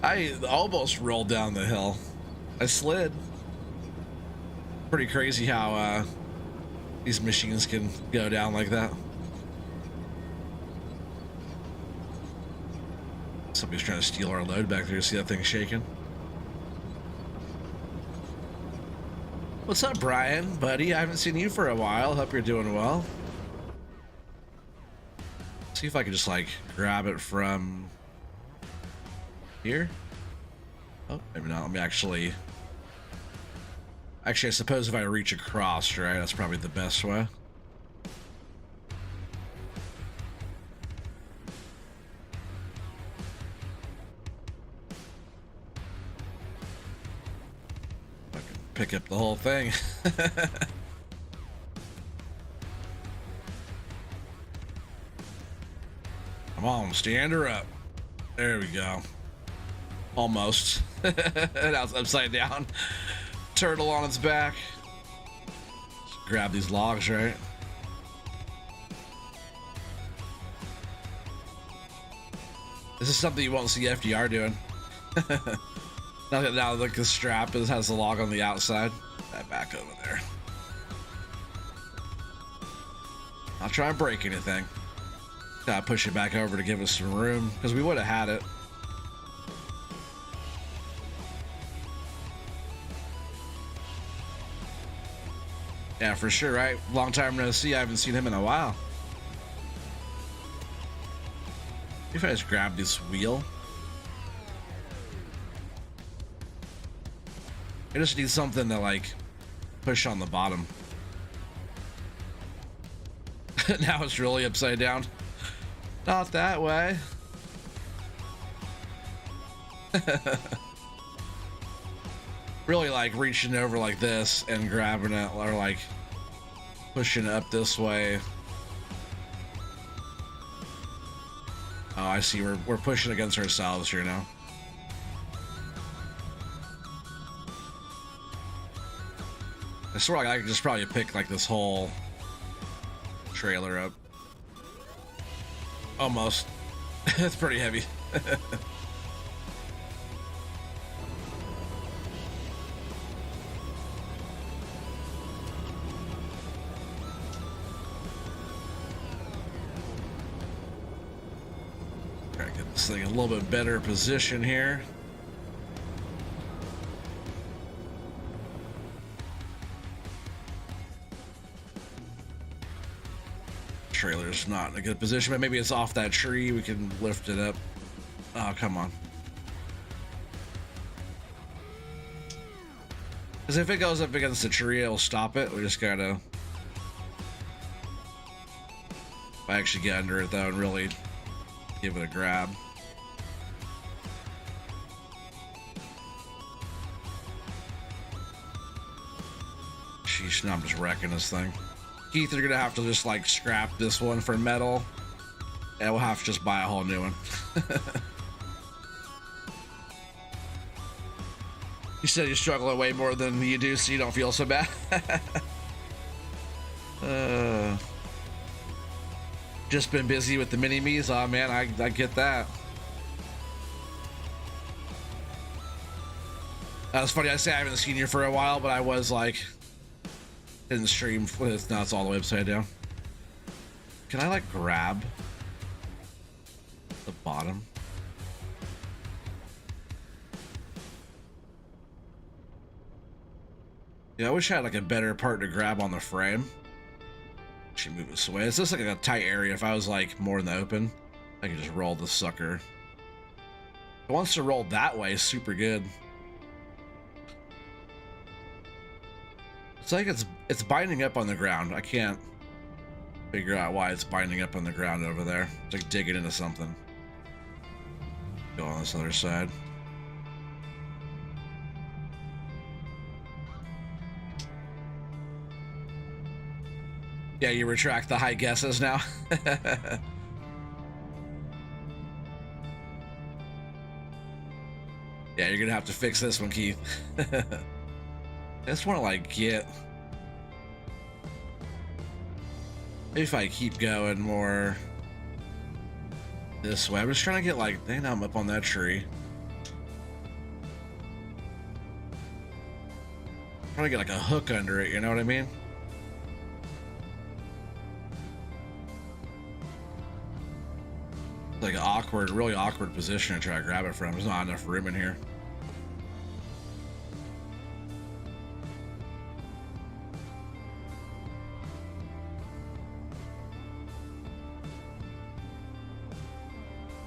I almost rolled down the hill. I slid. Pretty crazy how these machines can go down like that. Somebody's trying to steal our load back there. See that thing shaking? What's up, Brian? Buddy, I haven't seen you for a while. Hope you're doing well. See if I can just like grab it from here. Oh, maybe not. Let me actually, I suppose if I reach across, right? That's probably the best way. Pick up the whole thing. Come on, stand her up. There we go. Almost. Now it's upside down. Turtle on its back. Just grab these logs, right? This is something you won't see FDR doing. Now look, the strap has the log on the outside. That back over there. I'll try and break anything. Gotta push it back over to give us some room, because we would have had it. Yeah, for sure, right? Long time no see. I haven't seen him in a while. If I just grab this wheel. I just need something to like push on the bottom. Now it's really upside down. Not that way. Really like reaching over like this and grabbing it, or like pushing it up this way. Oh, I see. We're pushing against ourselves here now. I swear like I could just probably pick like this whole trailer up. Almost. It's pretty heavy. Try to get this thing in a little bit better position here. Trailer's not in a good position, but maybe it's off that tree. We can lift it up. Oh, come on. Because if it goes up against the tree, it'll stop it. We just gotta... If I actually get under it, though, and really give it a grab. Sheesh, now I'm just wrecking this thing. Keith, you're gonna have to just like scrap this one for metal, and we'll have to just buy a whole new one. You said you're struggling way more than you do, so you don't feel so bad. Just been busy with the mini-me's. Oh man, I get that. That was funny. I say I haven't seen you for a while, but I was like, didn't stream. Now it's all the way upside down. Can I like grab the bottom? Yeah, I wish I had like a better part to grab on the frame. Should move this away. It's just like a tight area. If I was like more in the open, I could just roll the sucker. If it wants to roll that way, super good. It's like it's binding up on the ground. I can't figure out why it's binding up on the ground over there. It's like digging into something. Go on this other side. Yeah, you retract the high guesses now. Yeah, you're gonna have to fix this one, Keith. I just want to like get. Maybe if I keep going more this way, I'm just trying to get like. Dang, I'm up on that tree. Trying to get like a hook under it. You know what I mean? Like an awkward, really awkward position to try to grab it from. There's not enough room in here.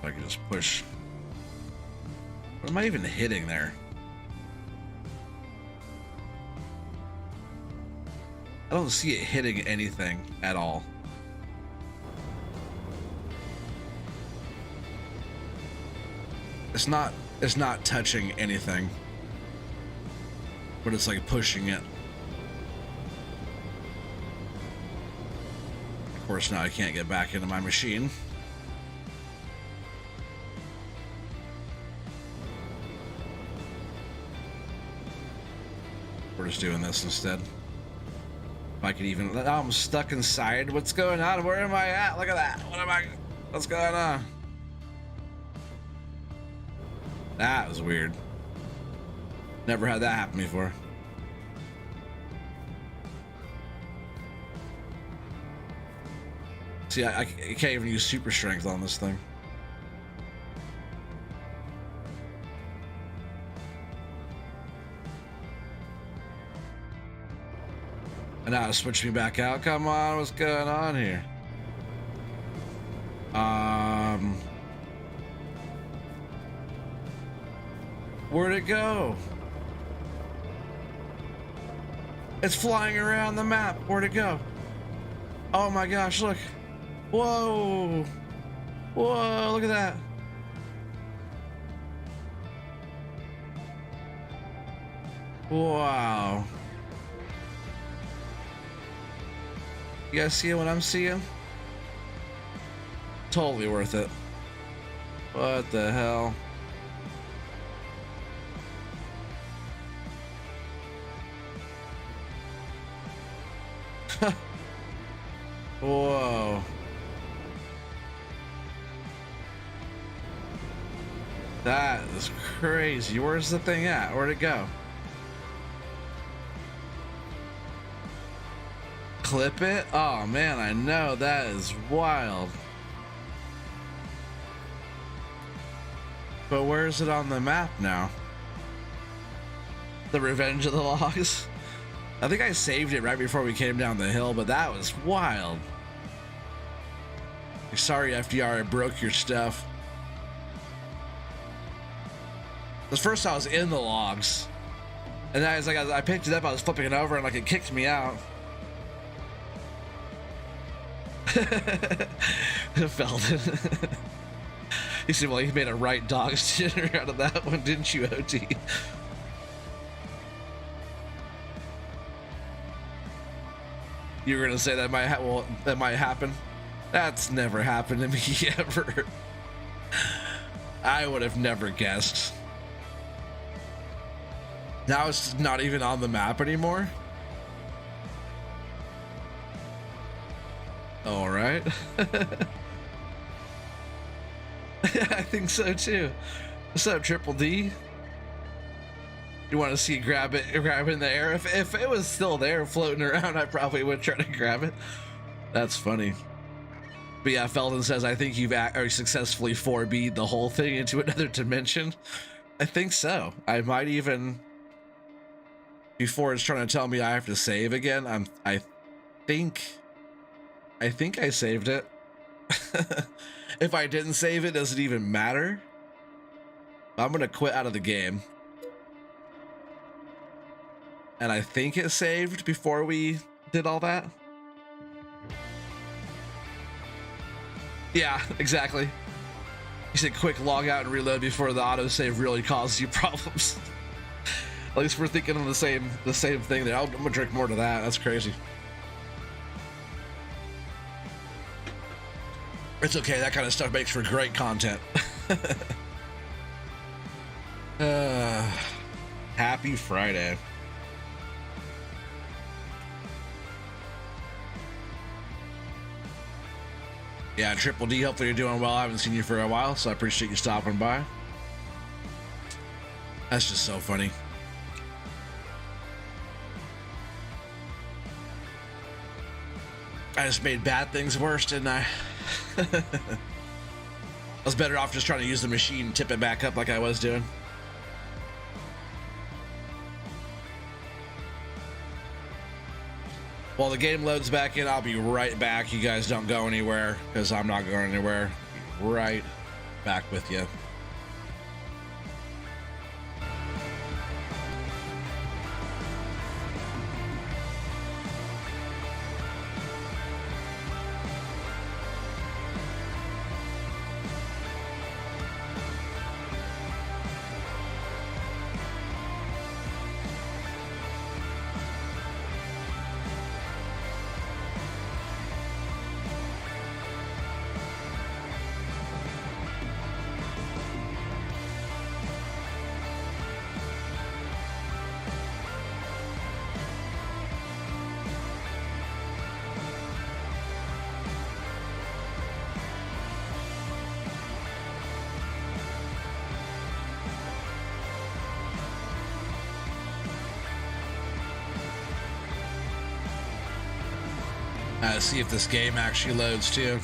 I can just push. What am I even hitting there? I don't see it hitting anything at all. It's not touching anything, but it's like pushing it. Of course, now I can't get back into my machine. We're just doing this instead. If I could even, oh, I'm stuck inside. What's going on? Where am I at? Look at that. What's going on? That was weird. Never had that happen before. See, I can't even use super strength on this thing. And now to switch me back out. Come on, what's going on here? Where'd it go? It's flying around the map. Where'd it go? Oh my gosh, look. Whoa. Whoa, look at that. Wow. You guys see what I'm seeing? Totally worth it. What the hell? Whoa. That is crazy. Where's the thing at? Where'd it go? Clip it? Oh man, I know. That is wild. But where is it on the map now? The Revenge of the Logs? I think I saved it right before we came down the hill, but that was wild. Sorry, FDR, I broke your stuff. Because first I was in the logs, and then I picked it up, I was flipping it over, and like it kicked me out. Felton. You see, well, you made a right dog's dinner out of that one, didn't you, OT? You were gonna say that that might happen. That's never happened to me ever. I would have never guessed. Now it's not even on the map anymore. All right. I think so too. What's up, Triple D? You want to see grab it in the air? If it was still there floating around, I probably would try to grab it. That's funny. But yeah, Felton says, I think you've successfully 4B'd the whole thing into another dimension. I think so. I might even, before it's trying to tell me I have to save again, I think I saved it. If I didn't save it, does it even matter? I'm gonna quit out of the game. and I think it saved before we did all that. Yeah, exactly. You said quick log out and reload before the autosave really causes you problems. At least we're thinking of the same thing there. I'm gonna drink more to that. That's crazy. It's okay. That kind of stuff makes for great content. Happy Friday. Yeah, Triple D, hopefully you're doing well. I haven't seen you for a while, so I appreciate you stopping by. That's just so funny. I just made bad things worse, didn't I? I was better off just trying to use the machine, tip it back up like I was doing. While the game loads back in, I'll be right back. You guys don't go anywhere, because I'm not going anywhere. Right back with you. See if this game actually loads too.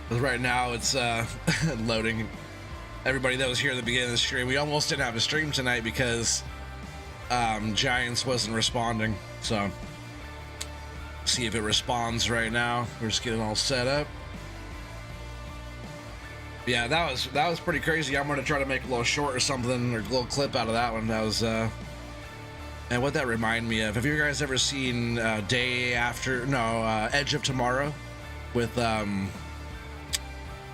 Because right now it's loading. Everybody that was here at the beginning of the stream, we almost didn't have a stream tonight because Giants wasn't responding. So see if it responds right now. We're just getting all set up. Yeah, that was pretty crazy. I'm gonna try to make a little short or something, or a little clip out of that one. That was and what that reminded me of, have you guys ever seen Edge of Tomorrow with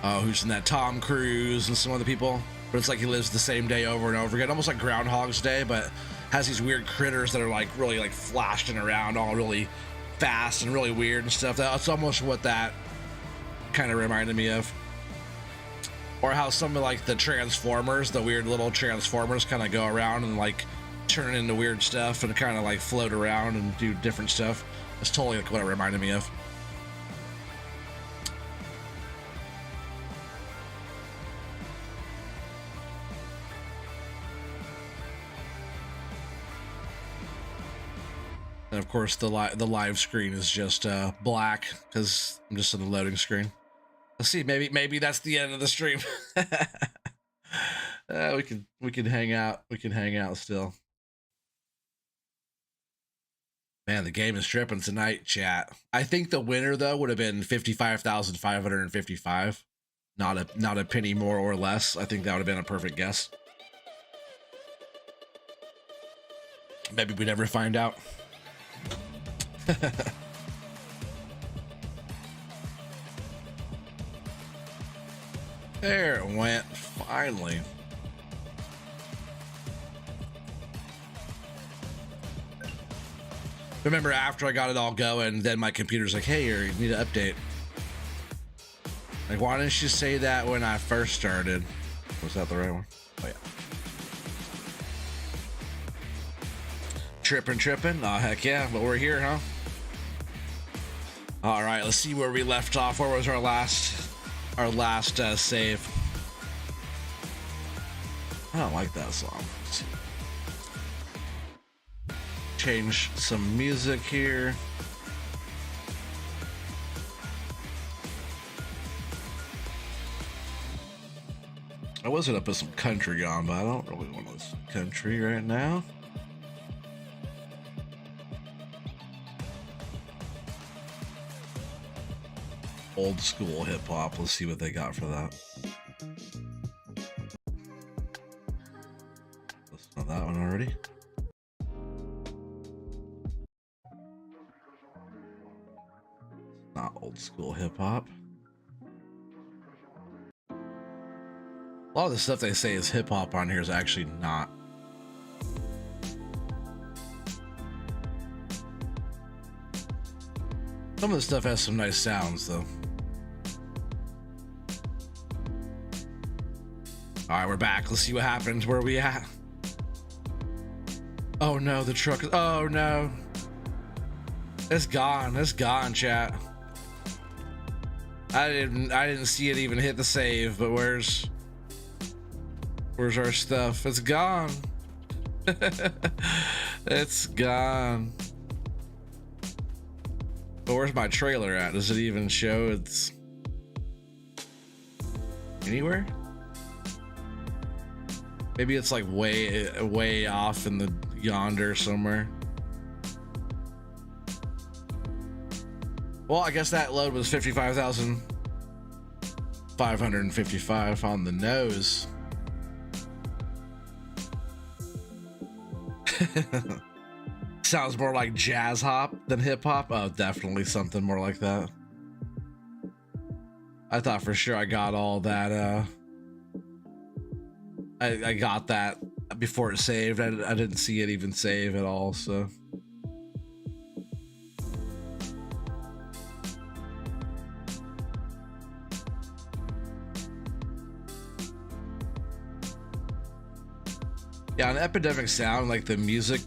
who's in that, Tom Cruise and some other people, but it's like he lives the same day over and over again, almost like Groundhog's Day, but has these weird critters that are like really like flashing around all really fast and really weird and stuff. That's almost what that kind of reminded me of. Or how some of like the Transformers, the weird little Transformers, kind of go around and like turn into weird stuff and kind of like float around and do different stuff. That's totally like what it reminded me of. And of course the live screen is just black because I'm just on the loading screen. Let's see, maybe that's the end of the stream. We can hang out. We can hang out still. Man, the game is tripping tonight, chat. I think the winner though would have been 55,555. Not a penny more or less. I think that would have been a perfect guess. Maybe we never find out. There it went, finally. Remember, after I got it all going, then my computer's like, hey, you need to update. Like, why didn't you say that when I first started? Was that the right one? Oh, yeah. Tripping. Oh, heck yeah, but we're here, huh? All right, let's see where we left off. Where was our last save? I don't like that song. Change some music here. I was gonna put some country on, but I don't really want to listen to country right now. Old school hip hop. Let's see what they got for that. Listen to that one already. Not old school hip hop. A lot of the stuff they say is hip hop on here is actually not. Some of the stuff has some nice sounds though. All right, we're back. Let's see what happens. Where are we at? Oh no, the truck is, oh no. It's gone. It's gone, chat. I didn't see it even hit the save, but where's our stuff? It's gone. It's gone. But where's my trailer at? Does it even show it's anywhere? Maybe it's like way off in the yonder somewhere. Well, I guess that load was 55,555 on the nose. Sounds more like jazz hop than hip hop. Oh, definitely something more like that. I thought for sure I got all that. I got that before it saved. I didn't see it even save at all, so. Yeah, an Epidemic Sound, like the music,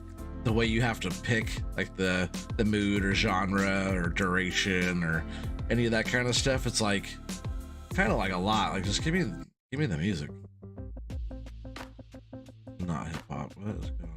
the way you have to pick like the mood or genre or duration or any of that kind of stuff, it's like kind of like a lot. Like just give me the music. Not hip hop. What is going on?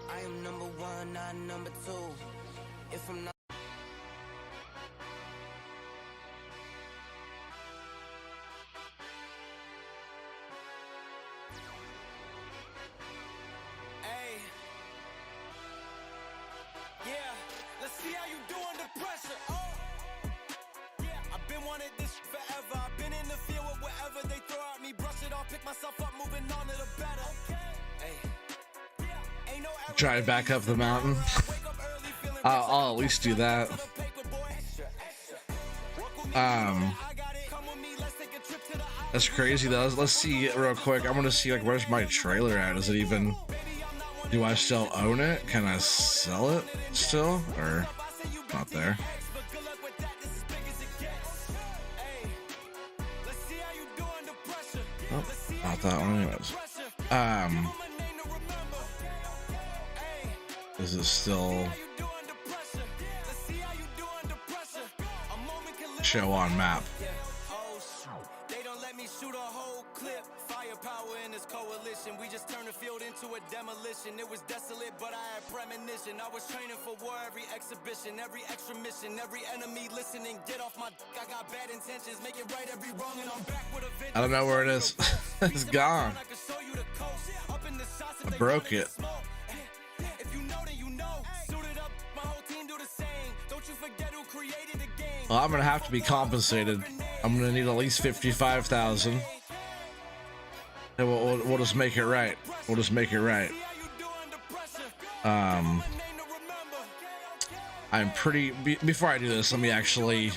I am number one, not number two. If I'm not see how you do under pressure. Oh, yeah, I've been wanting this forever. I've been in the field with whatever they throw at me. Brush it off, pick myself up, moving on to the better. Hey, ain't no Drive back up the mountain. I'll at least do that. That's crazy though. Let's see real quick. I'm gonna see like where's my trailer at? Is it even? Do I still own it? Can I sell it still? Or not there? Oh, not that one anyways. Is it still show on map? We just turned the field into a demolition. It was desolate, but I had premonition. I was training for war, every exhibition, every extra mission, every enemy listening. Get off my I got bad intentions, make it right every wrong, and I'm back with a vengeance. I don't know where it is. It's gone. I broke it. If you know, then you know. Suited up, my whole team do the same. Don't you forget who created the game. Well, I'm gonna have to be compensated. I'm gonna need at least 55,000. And we'll just make it right. We'll just make it right. I'm pretty. Before I do this, let me actually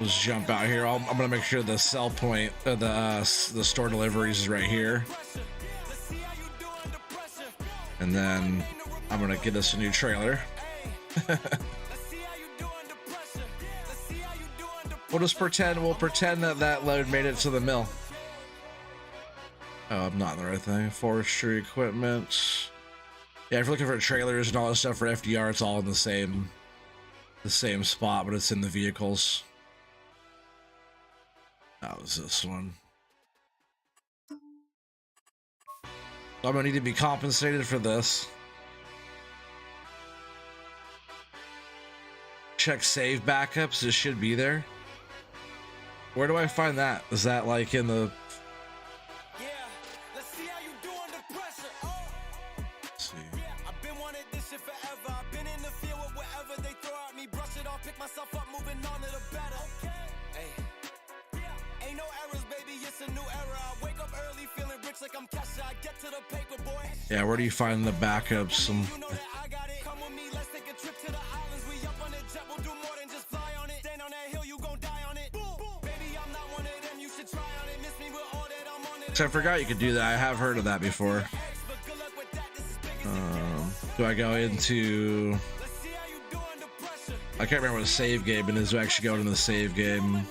just jump out here. I'm gonna make sure the sell point, the store deliveries is right here, and then I'm gonna get us a new trailer. We'll just pretend. We'll pretend that load made it to the mill. Oh, I'm not in the right thing. Forestry equipment. Yeah, if you're looking for trailers and all this stuff for FDR, it's all in the same spot, but it's in the vehicles. That was this one. So I'm gonna need to be compensated for this. Check save backups. This should be there. Where do I find that? Is that like in the Yeah, where do you find the backups? Some so I forgot you could do that. I have heard of that before. Do I go into? I can't remember what a save game is. Do I actually go into the save game?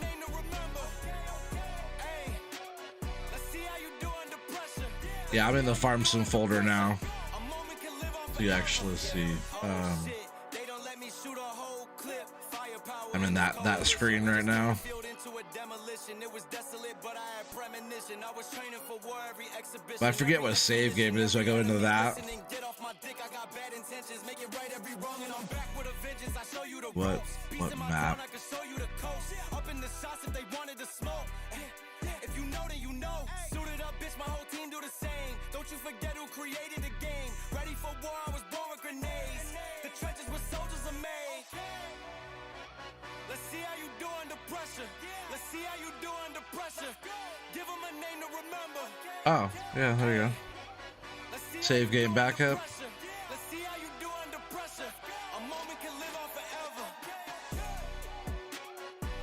Yeah, I'm in the farm sim folder now. So you actually see. I'm in that screen right now. But I forget what save game it is, so I go into that. What map? If you know, then you know. Suited up, bitch, my whole team do the same. Don't you forget who created the game. Ready for war, I was born with grenades. The trenches where soldiers are made. Let's see how you do under pressure. Let's see how you do under pressure. Give them a name to remember. Oh, yeah, there you go. Save game backup. Let's see how you do under pressure. A moment can live on forever.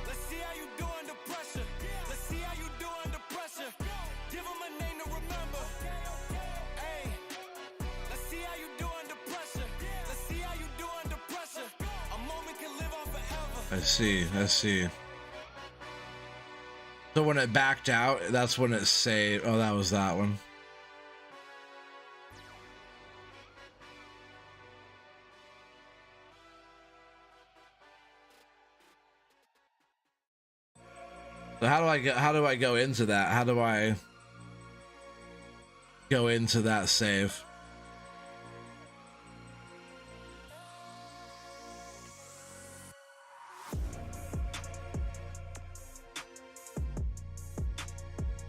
Let's see how you do under pressure. Let's see how you do under pressure. Give them a name to remember. Hey, let's see how you do under pressure. Let's see how you do under pressure. A moment can live on forever. I see. So when it backed out, that's when it saved. Oh, that was that one. So how do I go into that? How do I go into that save?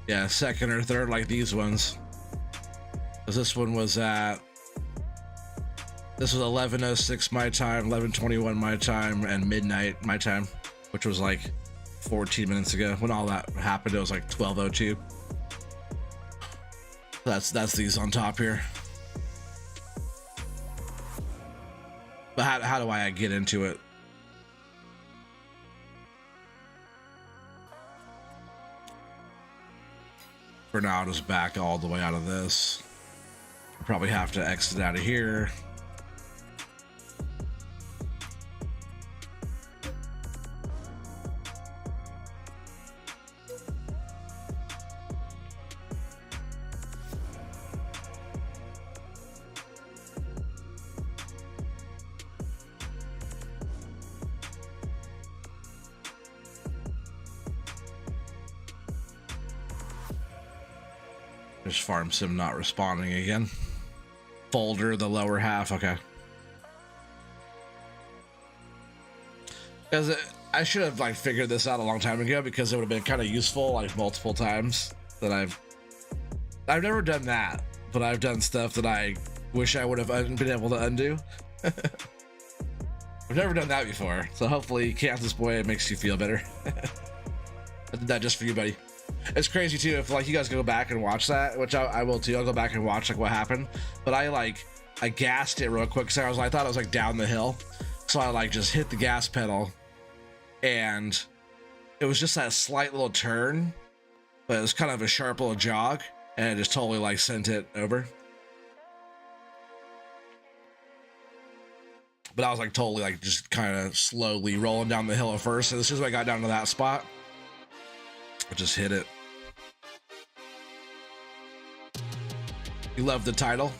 Yeah, second or third, like these ones. Because this one was at, this was 11:06 my time, 11:21 my time, and midnight my time, which was like 14 minutes ago. When all that happened, it was like 12:02. That's these on top here. But how do I get into it? For now, I'll just back all the way out of this. I'll probably have to exit out of here. There's farm sim not responding again. Folder, the lower half, okay. Because I should have like figured this out a long time ago, because it would have been kind of useful like multiple times. That I've never done that, but I've done stuff that I wish I would have been able to undo. I've never done that before, so hopefully Kansas Boy, it makes you feel better. I did that just for you, buddy. It's crazy too if like you guys go back and watch that, which I will too. I'll go back and watch like what happened, but I gassed it real quick, so I thought I was like down the hill, so I like just hit the gas pedal, and it was just that slight little turn, but it was kind of a sharp little jog, and it just totally like sent it over. But I was like totally like just kind of slowly rolling down the hill at first, and as soon as I got down to that spot, I just hit it. You love the title?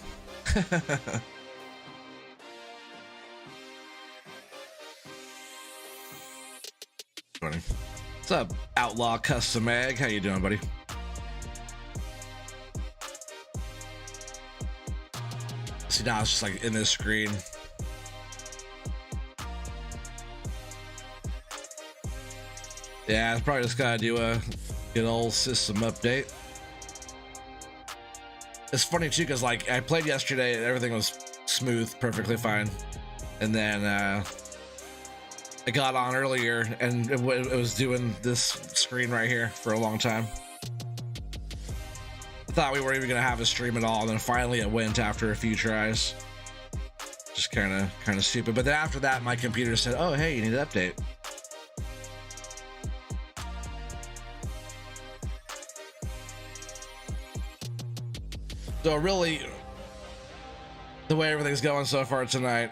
Funny. What's up, Outlaw Custom Egg? How you doing, buddy? See, now it's just like in this screen. Yeah, it's probably just gotta do a good old system update. It's funny too, because like I played yesterday and everything was smooth, perfectly fine, and then I got on earlier and it was doing this screen right here for a long time. thought we weren't even gonna have a stream at all, and then finally it went after a few tries. Just kind of stupid. But then after that, my computer said, "Oh, hey, you need an update." So really, the way everything's going so far tonight,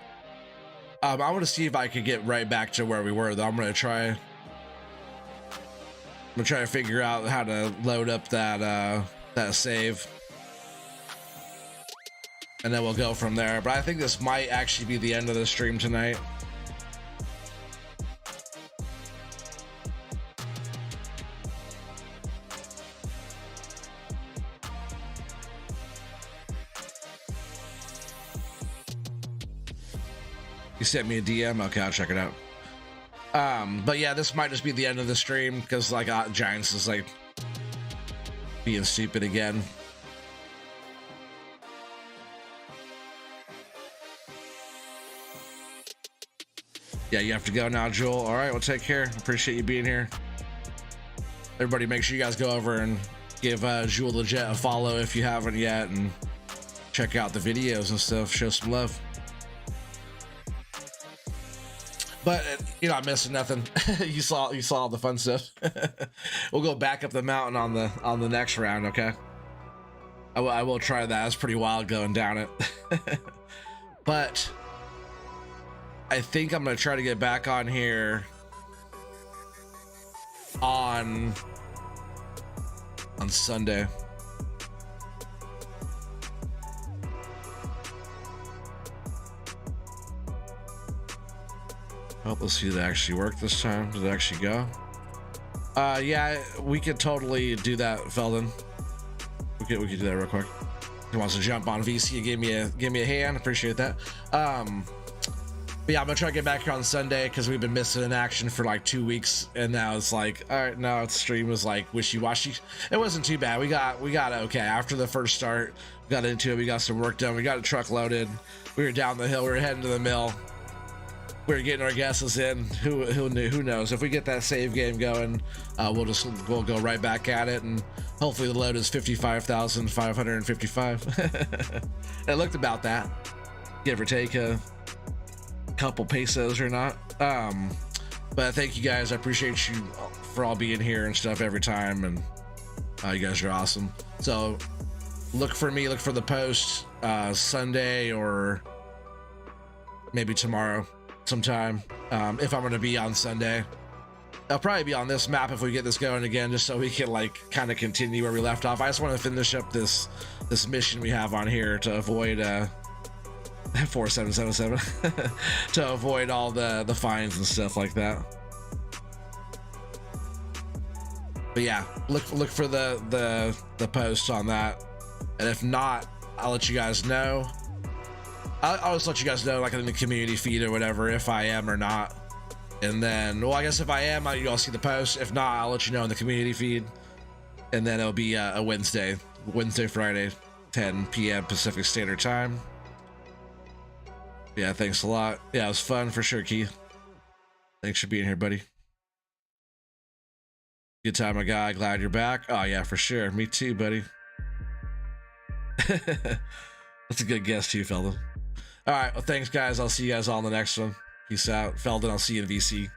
I want to see if I could get right back to where we were. Though I'm gonna try to figure out how to load up that save, and then we'll go from there. But I think this might actually be the end of the stream tonight. You sent me a DM. Okay, I'll check it out. But yeah, this might just be the end of the stream because like Giants is like being stupid again. Yeah, you have to go now, Jewel. All right, well, take care. Appreciate you being here. Everybody, make sure you guys go over and give Jewel the Jet a follow if you haven't yet, and check out the videos and stuff. Show some love. But you're not missing nothing. you saw all the fun stuff. We'll go back up the mountain on the next round, okay? I will try that. It's pretty wild going down it. But I think I'm gonna try to get back on here on Sunday. Oh, let's see, did it actually work this time? Did it actually go? Yeah, we could totally do that, Felden. We could do that real quick. He wants to jump on VC and give me a hand. Appreciate that. But yeah, I'm gonna try to get back here on Sunday because we've been missing in action for like 2 weeks, and now it's like, all right, now the stream was like wishy-washy. It wasn't too bad. We got okay after the first start. We got into it. We got some work done. We got a truck loaded. We were down the hill. We were heading to the mill. We were getting our guesses in. Who knew? Who knows? If we get that save game going, we'll go right back at it, and hopefully the load is 55,555. It looked about that, give or take a couple pesos or not. But thank you guys. I appreciate you for all being here and stuff every time, and you guys are awesome. So look for me. Look for the post Sunday or maybe tomorrow sometime. If I'm going to be on Sunday, I'll probably be on this map if we get this going again, just so we can like kind of continue where we left off. I just want to finish up this mission we have on here to avoid 4777 to avoid all the fines and stuff like that. But yeah, look for the post on that, and if not, I'll let you guys know. I'll just let you guys know, like in the community feed or whatever, if I am or not. And then, well, I guess if I am, you'll see the post. If not, I'll let you know in the community feed. And then it'll be a Wednesday, Friday, 10 p.m. Pacific Standard Time. Yeah, thanks a lot. Yeah, it was fun for sure, Keith. Thanks for being here, buddy. Good time, my guy. Glad you're back. Oh, yeah, for sure. Me too, buddy. That's a good guess, too, Felden. All right, well, thanks, guys. I'll see you guys all in the next one. Peace out. Felden, I'll see you in VC.